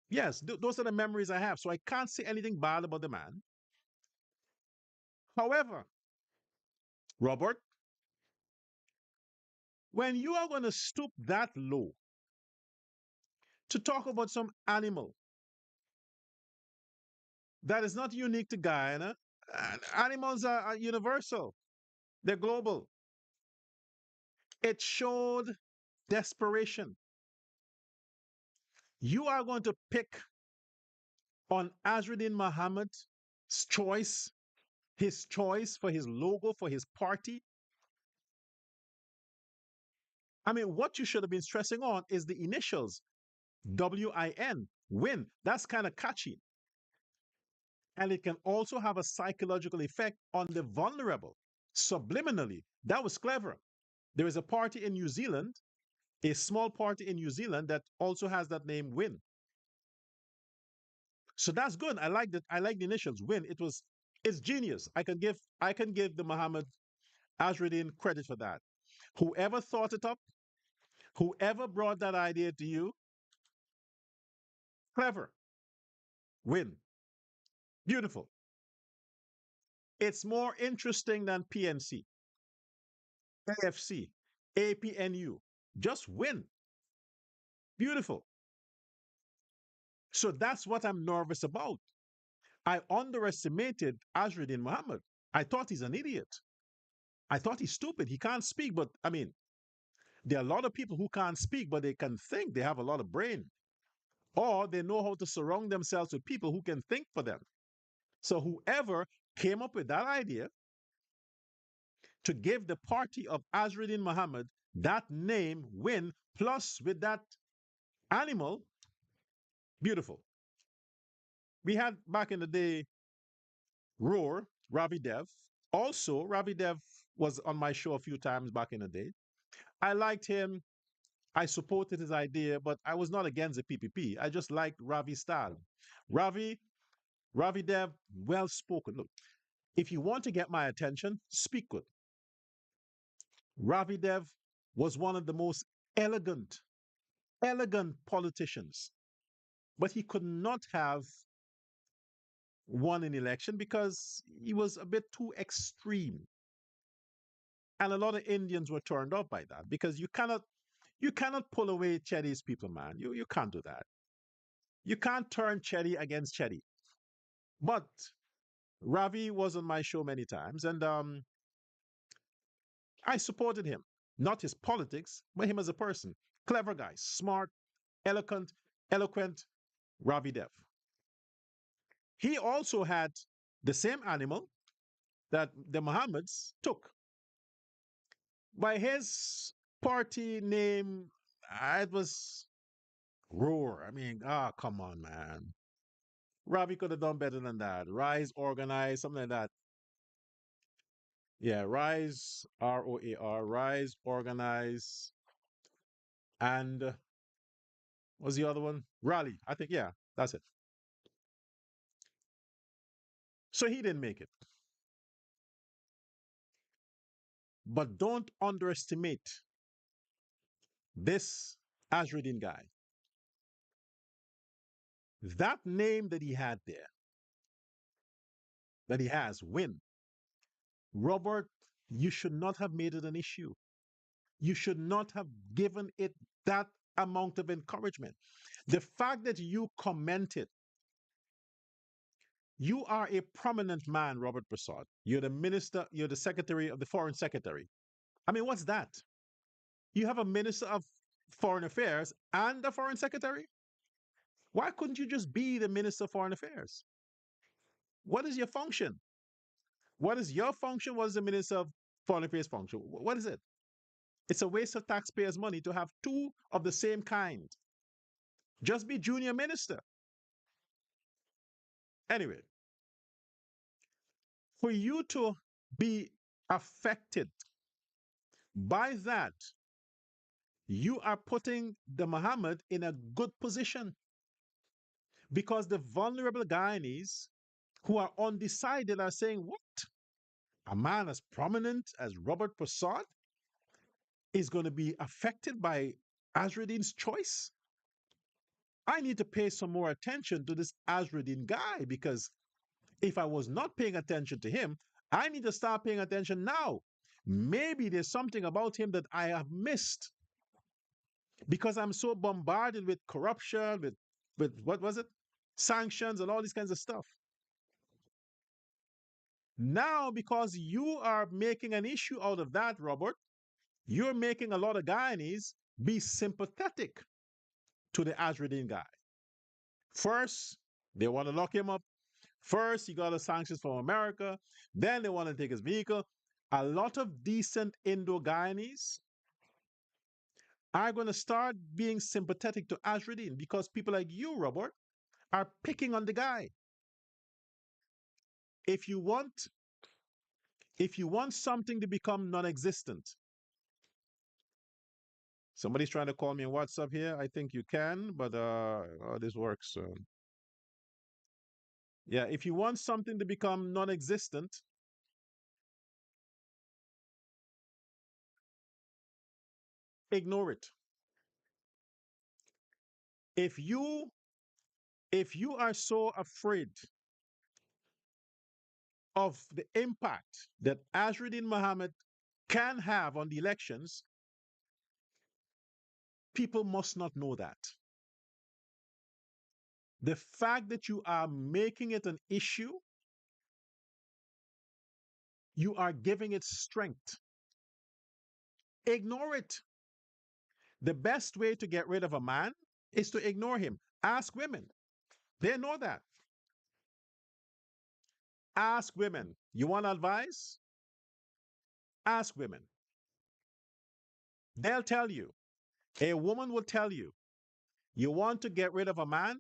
yes, those are the memories I have. So I can't say anything bad about the man. However, Robert, when you are going to stoop that low to talk about some animal that is not unique to Guyana, animals are universal, they're global. It showed desperation. You are going to pick on Azruddin Mohammed's choice, his choice for his logo, for his party. I mean, what you should have been stressing on is the initials WIN, win. That's kind of catchy. And it can also have a psychological effect on the vulnerable subliminally. That was clever. There is a party in New Zealand, a small party in New Zealand that also has that name Win. So that's good. I like that. I like the initials Win. It's genius. I can give the Muhammad Azruddin credit for that. Whoever thought it up, whoever brought that idea to you, clever. Win. Beautiful. It's more interesting than PNC, AFC, APNU. Just win. Beautiful. So that's what I'm nervous about. I underestimated Azruddin Muhammad. I thought he's an idiot. I thought he's stupid. He can't speak, but I mean, there are a lot of people who can't speak, but they can think. They have a lot of brain. Or they know how to surround themselves with people who can think for them. So whoever came up with that idea to give the party of Azruddin Muhammad that name, Win, plus with that animal, beautiful. We had back in the day Roar, Ravi Dev. Also, Ravi Dev was on my show a few times back in the day. I liked him. I supported his idea, but I was not against the PPP. I just liked Ravi's style. Ravi, Ravi Dev, well spoken. Look, if you want to get my attention, speak good. Ravi Dev was one of the most elegant, elegant politicians, but he could not have won an election because he was a bit too extreme. And a lot of Indians were turned off by that because you cannot pull away Chetty's people, man. You can't do that. You can't turn Chetty against Chetty. But Ravi was on my show many times, and I supported him. Not his politics, but him as a person. Clever guy, smart, eloquent, Ravi Dev. He also had the same animal that the Mohammeds took. By his party name, it was Roar. I mean, come on, man. Robbie could have done better than that. Rise, organize, something like that. Yeah, rise, ROAR, rise, organize, and what's the other one? Rally. I think, yeah, that's it. So he didn't make it. But don't underestimate this Azruddin guy. That name that he had there, that he has, win. Robert, you should not have made it an issue. You should not have given it that amount of encouragement. The fact that you commented, you are a prominent man, Robert Persaud. You're the minister, you're the secretary of the foreign secretary. I mean, what's that? You have a minister of foreign affairs and a foreign secretary? Why couldn't you just be the minister of foreign affairs? What is your function? What is your function? What is the minister of foreign affairs function? What is it? It's a waste of taxpayers' money to have two of the same kind. Just be junior minister. Anyway, for you to be affected by that, you are putting the Mohammed in a good position because the vulnerable Guyanese who are undecided are saying, what? A man as prominent as Robert Persaud is going to be affected by Azruddin's choice? I need to pay some more attention to this Azruddin guy because if I was not paying attention to him, I need to start paying attention now. Maybe there's something about him that I have missed because I'm so bombarded with corruption, with what was it? Sanctions and all these kinds of stuff. Now, because you are making an issue out of that, Robert, you're making a lot of Guyanese be sympathetic to the Azruddin guy. First, they want to lock him up. First, he got the sanctions from America. Then they want to take his vehicle. A lot of decent Indo-Guyanese are going to start being sympathetic to Azruddin because people like you, Robert, are picking on the guy. If you want, if you want something to become non-existent, somebody's trying to call me on WhatsApp here. I think you can, but oh, this works. Yeah, if you want something to become non-existent, ignore it. If you if you are so afraid of the impact that Azruddin Mohammed can have on the elections, people must not know that. The fact that you are making it an issue, you are giving it strength. Ignore it. The best way to get rid of a man is to ignore him. Ask women. They know that. Ask women. You want advice? Ask women. They'll tell you. A woman will tell you. You want to get rid of a man?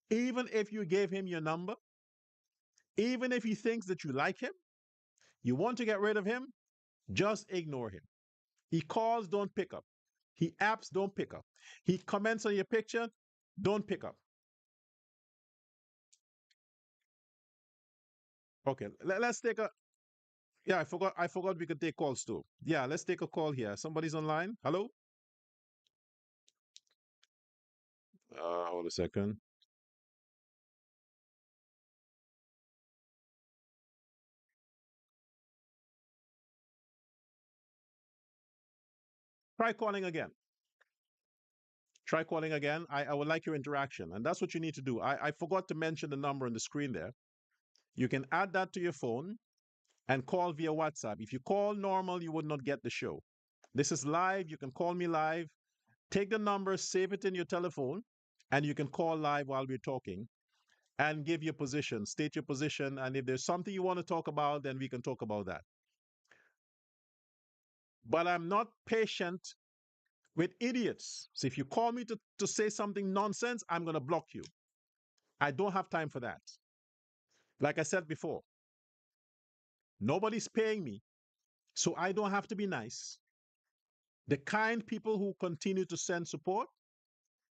Even if you gave him your number, even if he thinks that you like him, you want to get rid of him, just ignore him. He calls, don't pick up. He apps, don't pick up. He comments on your picture, don't pick up. Okay, let's take a. Yeah, I forgot we could take calls too. Yeah, let's take a call here. Somebody's online. Hello. Hold a second. Try calling again. Try calling again. I would like your interaction, and that's what you need to do. I forgot to mention the number on the screen there. You can add that to your phone and call via WhatsApp. If you call normal, you would not get the show. This is live. You can call me live. Take the number, save it in your telephone, and you can call live while we're talking and give your position, state your position. And if there's something you want to talk about, then we can talk about that. But I'm not patient with idiots. So if you call me to say something nonsense, I'm going to block you. I don't have time for that. Like I said before, nobody's paying me, so I don't have to be nice. The kind people who continue to send support,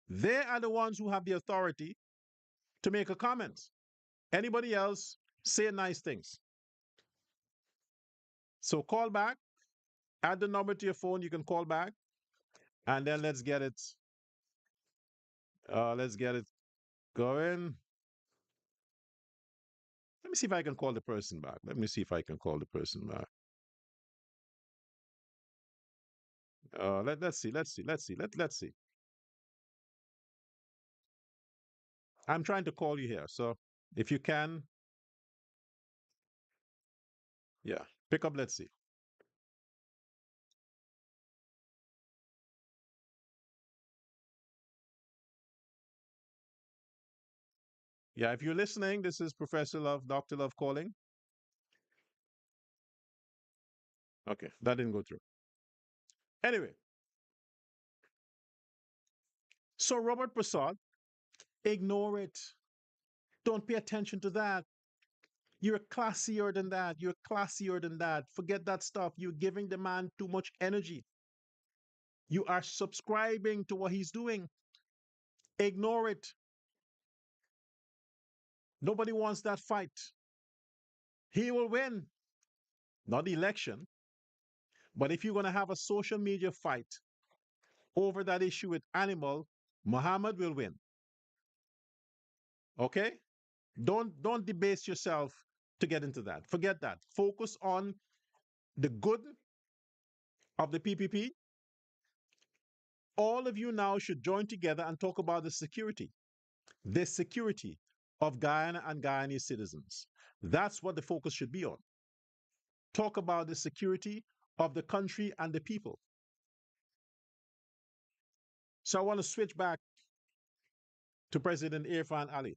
they are the ones who have the authority to make a comment. Anybody else say nice things. So call back, add the number to your phone, you can call back, and then let's get it going. Let me see if I can call the person back. Let me see if I can call the person back. Let's see. I'm trying to call you here. So if you can, yeah, pick up. Let's see. Yeah, if you're listening, this is Professor Love, Dr. Love calling. Okay, that didn't go through. Anyway, so Robert Persaud, ignore it. Don't pay attention to that. You're classier than that. You're classier than that. Forget that stuff. You're giving the man too much energy. You are subscribing to what he's doing. Ignore it. Nobody wants that fight. He will win. Not the election, but if you're going to have a social media fight over that issue with animal, Mohamed will win. Okay? Don't debase yourself to get into that. Forget that. Focus on the good of the PPP. All of you now should join together and talk about the security of Guyana and Guyanese citizens. That's what the focus should be on. Talk about the security of the country and the people. So I want to switch back to President Irfaan Ali.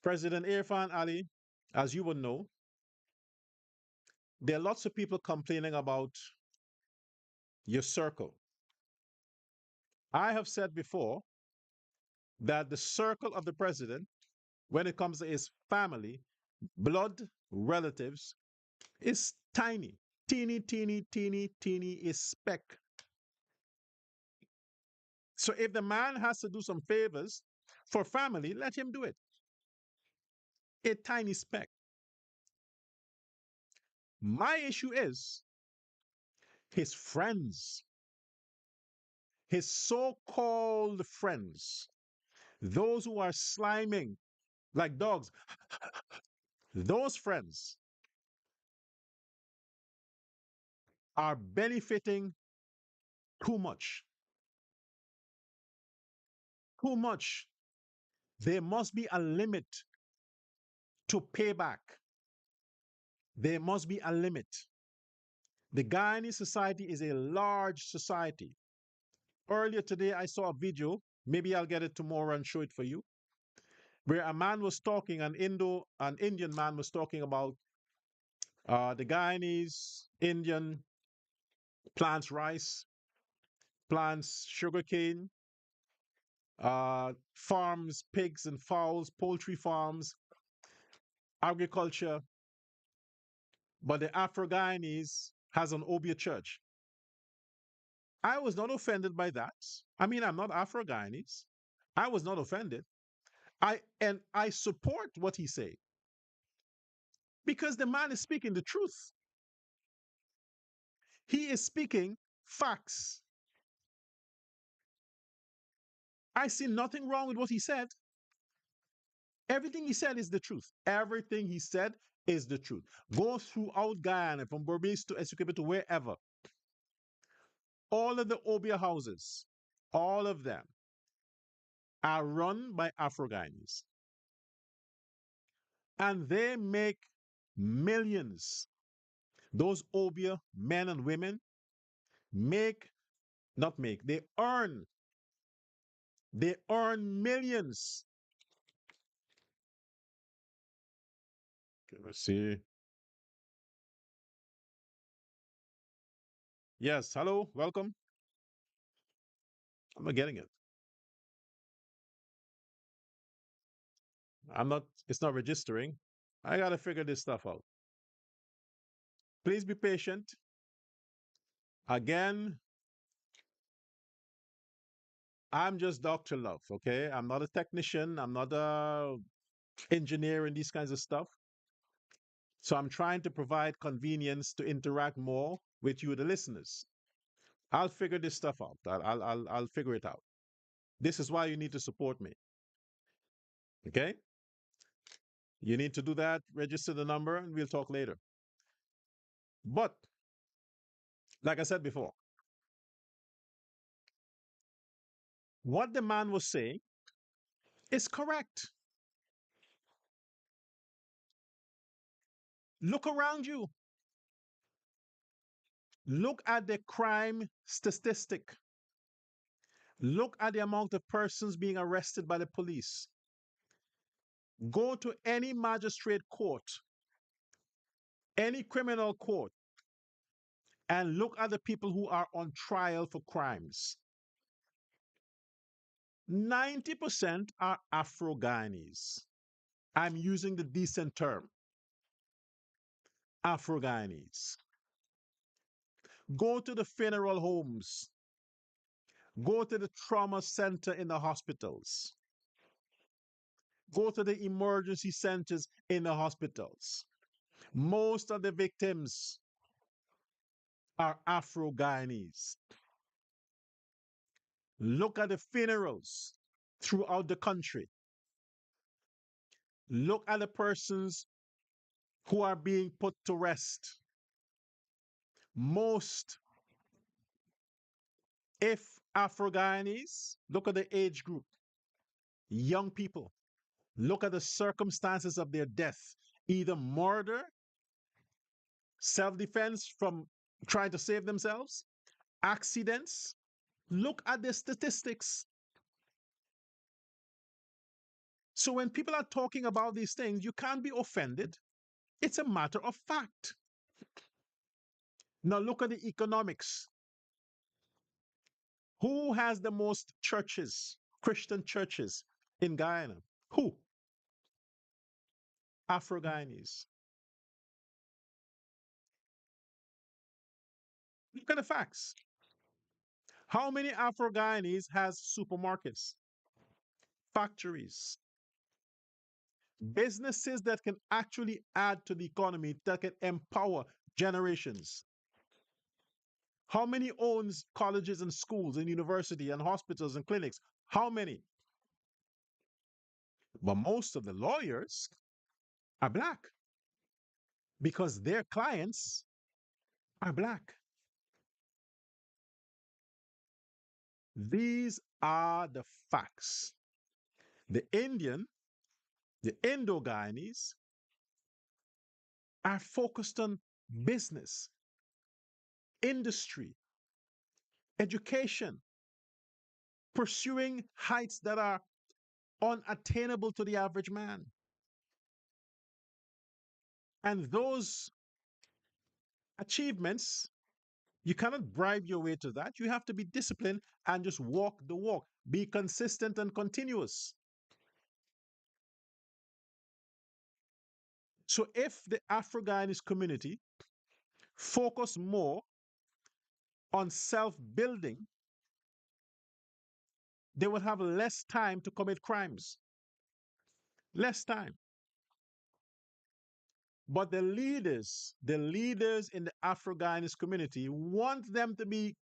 President Irfaan Ali, as you would know, there are lots of people complaining about your circle. I have said before that the circle of the president, when it comes to his family, blood relatives, is tiny. Teeny, teeny, teeny, teeny is speck. So if the man has to do some favors for family, let him do it. A tiny speck. My issue is his friends, his so called friends, those who are sliming like dogs, those friends are benefiting too much. Too much. There must be a limit to payback. There must be a limit. The Guyanese society is a large society. Earlier today, I saw a video. Maybe I'll get it tomorrow and show it for you, where a man was talking, an Indian man was talking about the Guyanese Indian plants rice, plants sugarcane, farms pigs and fowls, poultry farms, agriculture. But the Afro Guyanese has an Obia church. I was not offended by that. I mean, I'm not Afro Guyanese. I was not offended. I support what he say because the man is speaking the truth. He is speaking facts. I see nothing wrong with what he said. Everything he said is the truth. Everything he said is the truth. Go throughout Guyana, from Berbice to Essequibo to wherever. All of the Obia houses, all of them are run by Afro Guyanese. And they make millions. Those Obia men and women make, not make, they earn millions. Okay, let's see. Yes, hello, welcome. I'm not getting it. I'm not, it's not registering. I got to figure this stuff out. Please be patient. Again, I'm just Dr. Love, okay? I'm not a technician. I'm not a engineer and these kinds of stuff. So I'm trying to provide convenience to interact more with you, the listeners. I'll figure this stuff out. I'll figure it out. This is why you need to support me. Okay? You need to do that, register the number, and we'll talk later. But like I said before, what the man was saying is correct. Look around you. Look at the crime statistic. Look at the amount of persons being arrested by the police. Go to any magistrate court, any criminal court, and look at the people who are on trial for crimes. 90% are Afro Guyanese. I'm using the decent term, Afro Guyanese. Go to the funeral homes, go to the trauma center in the hospitals, go to the emergency centers in the hospitals. Most of the victims are Afro Guyanese. Look at the funerals throughout the country. Look at the persons who are being put to rest. Most, if Afro Guyanese, look at the age group, young people. Look at the circumstances of their death, either murder, self defense from trying to save themselves, accidents. Look at the statistics. So when people are talking about these things, you can't be offended. It's a matter of fact. Now look at the economics. Who has the most churches, Christian churches in Guyana? Who? Afro Guyanese. Look at the facts. How many Afro Guyanese has supermarkets, factories, businesses that can actually add to the economy, that can empower generations? How many owns colleges and schools and university and hospitals and clinics? How many? But most of the lawyers are black because their clients are black. These are the facts. The Indian, the Indo-Guyanese are focused on business, industry, education, pursuing heights that are unattainable to the average man. And those achievements, you cannot bribe your way to that. You have to be disciplined and just walk the walk. Be consistent and continuous. So if the Afro-Guyanese community focus more on self-building, they will have less time to commit crimes. Less time. But the leaders in the Afro-Guyanese community want them to be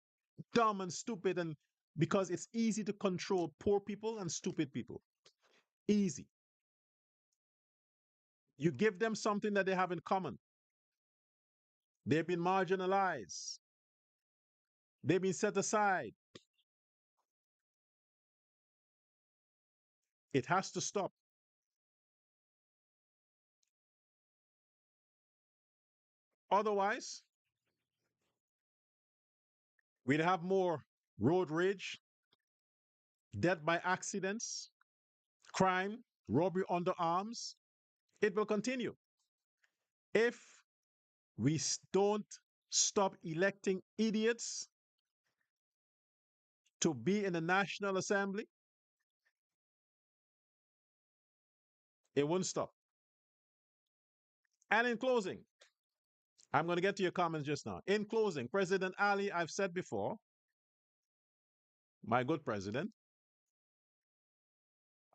dumb and stupid, and because it's easy to control poor people and stupid people. Easy. You give them something that they have in common. They've been marginalized. They've been set aside. It has to stop. Otherwise, we'd have more road rage, death by accidents, crime, robbery under arms. It will continue. If we don't stop electing idiots to be in the National Assembly, It won't stop. And in closing, I'm going to get to your comments just now. In closing, President Ali, I've said before, my good president,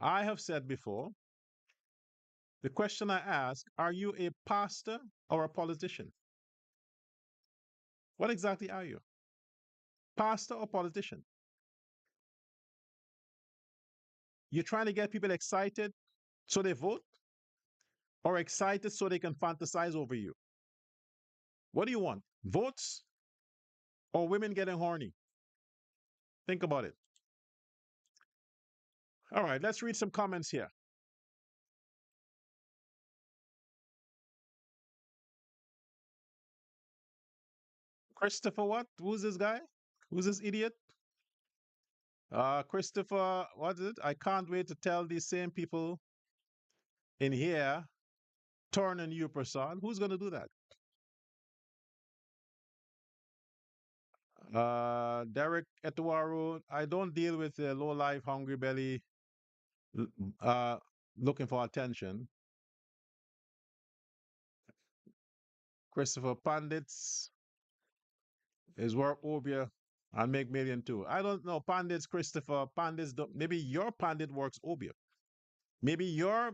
I have said before, the question I ask, are you a pastor or a politician? What exactly are you? Pastor or politician? You're trying to get people excited so they vote, or excited so they can fantasize over you? What do you want? Votes or women getting horny? Think about it. All right, let's read some comments here. Christopher, what? Who's this guy? Who's this idiot? Christopher, what is it? I can't wait to tell these same people in here, turn on you, Persaud. Who's going to do that? Derek Etuaru, I don't deal with low life, hungry belly, l- uh, looking for attention. Christopher Pandits is work Obia and make million too. I don't know. Pandits, Christopher, Pandits, don't, maybe your Pandit works Obia. Maybe your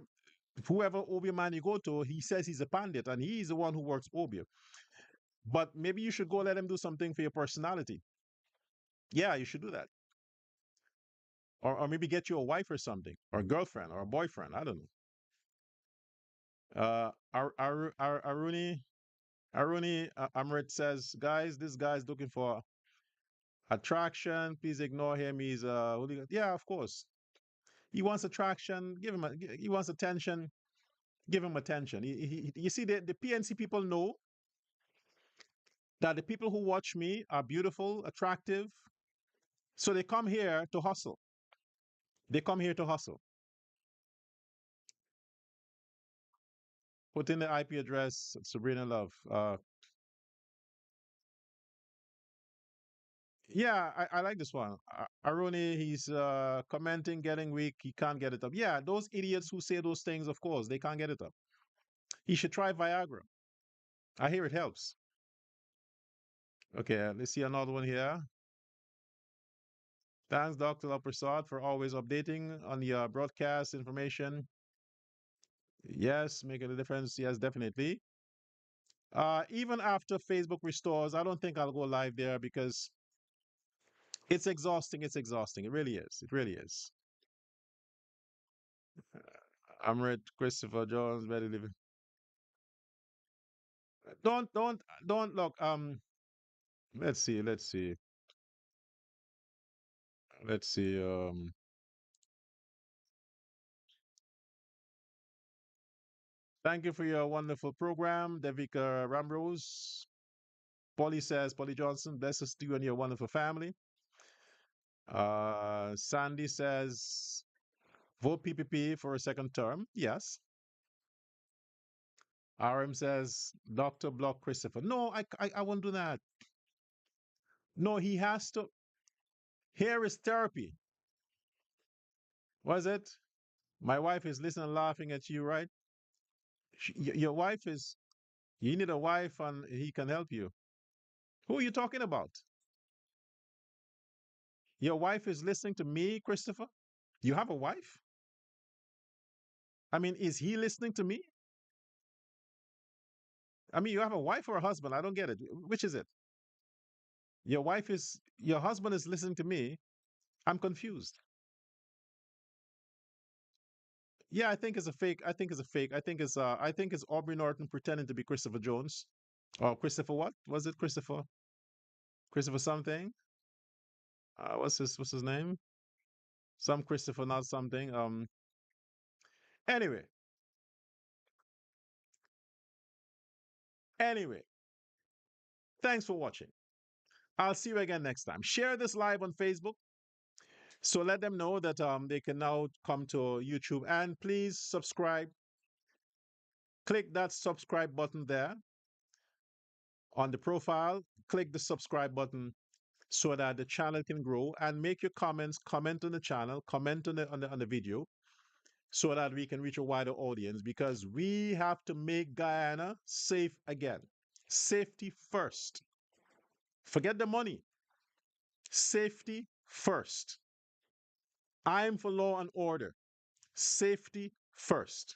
whoever Obia man you go to, he says he's a Pandit and he's the one who works Obia. But maybe you should go let him do something for your personality. Yeah, you should do that. Or maybe get you a wife or something, or a girlfriend or a boyfriend. I don't know. Aruni Amrit says, guys, this guy's looking for attraction. Please ignore him. He's yeah, of course. He wants attraction. Give him. He wants attention. Give him attention. You see, the PNC people know that the people who watch me are beautiful, attractive, so they come here to hustle. They come here to hustle. Put in the IP address, Sabrina Love. Yeah, I like this one. Aruni, he's commenting, getting weak. He can't get it up. Yeah, those idiots who say those things, of course, they can't get it up. He should try Viagra. I hear it helps. Okay, let's see another one here. Thanks, Dr. Persaud, for always updating on the broadcast information. Yes, making a difference. Yes, definitely. Even after Facebook restores, I don't think I'll go live there because it's exhausting. It's exhausting. It really is. It really is. Amrit, Christopher Jones, Betty Living. Don't look. Let's see. Let's see. Let's see. Thank you for your wonderful program, Devika Ramrose. Polly says, Polly Johnson, blessings to you and your wonderful family. Sandy says, vote PPP for a second term. Yes. RM says, Dr. Block Christopher. No, I won't do that. No, he has to. Here is therapy. Was it? My wife is listening and laughing at you, right? Your wife is, you need a wife and he can help you. Who are you talking about? Your wife is listening to me, Christopher? You have a wife? I mean, is he listening to me? I mean, you have a wife or a husband? I don't get it. Which is it? Your husband is listening to me. I'm confused. Yeah, I think it's a fake. I think it's a fake. I think it's Aubrey Norton pretending to be Christopher Jones. Or Christopher what? Was it Christopher? Christopher something? What's his name? Some Christopher, not something. Anyway, anyway, thanks for watching. I'll see you again next time. Share this live on Facebook. So let them know that they can now come to YouTube, and please subscribe. Click that subscribe button there on the profile. Click the subscribe button so that the channel can grow, and make your comments. Comment on the channel. Comment on the video. so that we can reach a wider audience, because we have to make Guyana safe again. Safety first. Forget the money. Safety first. I'm for law and order. Safety first.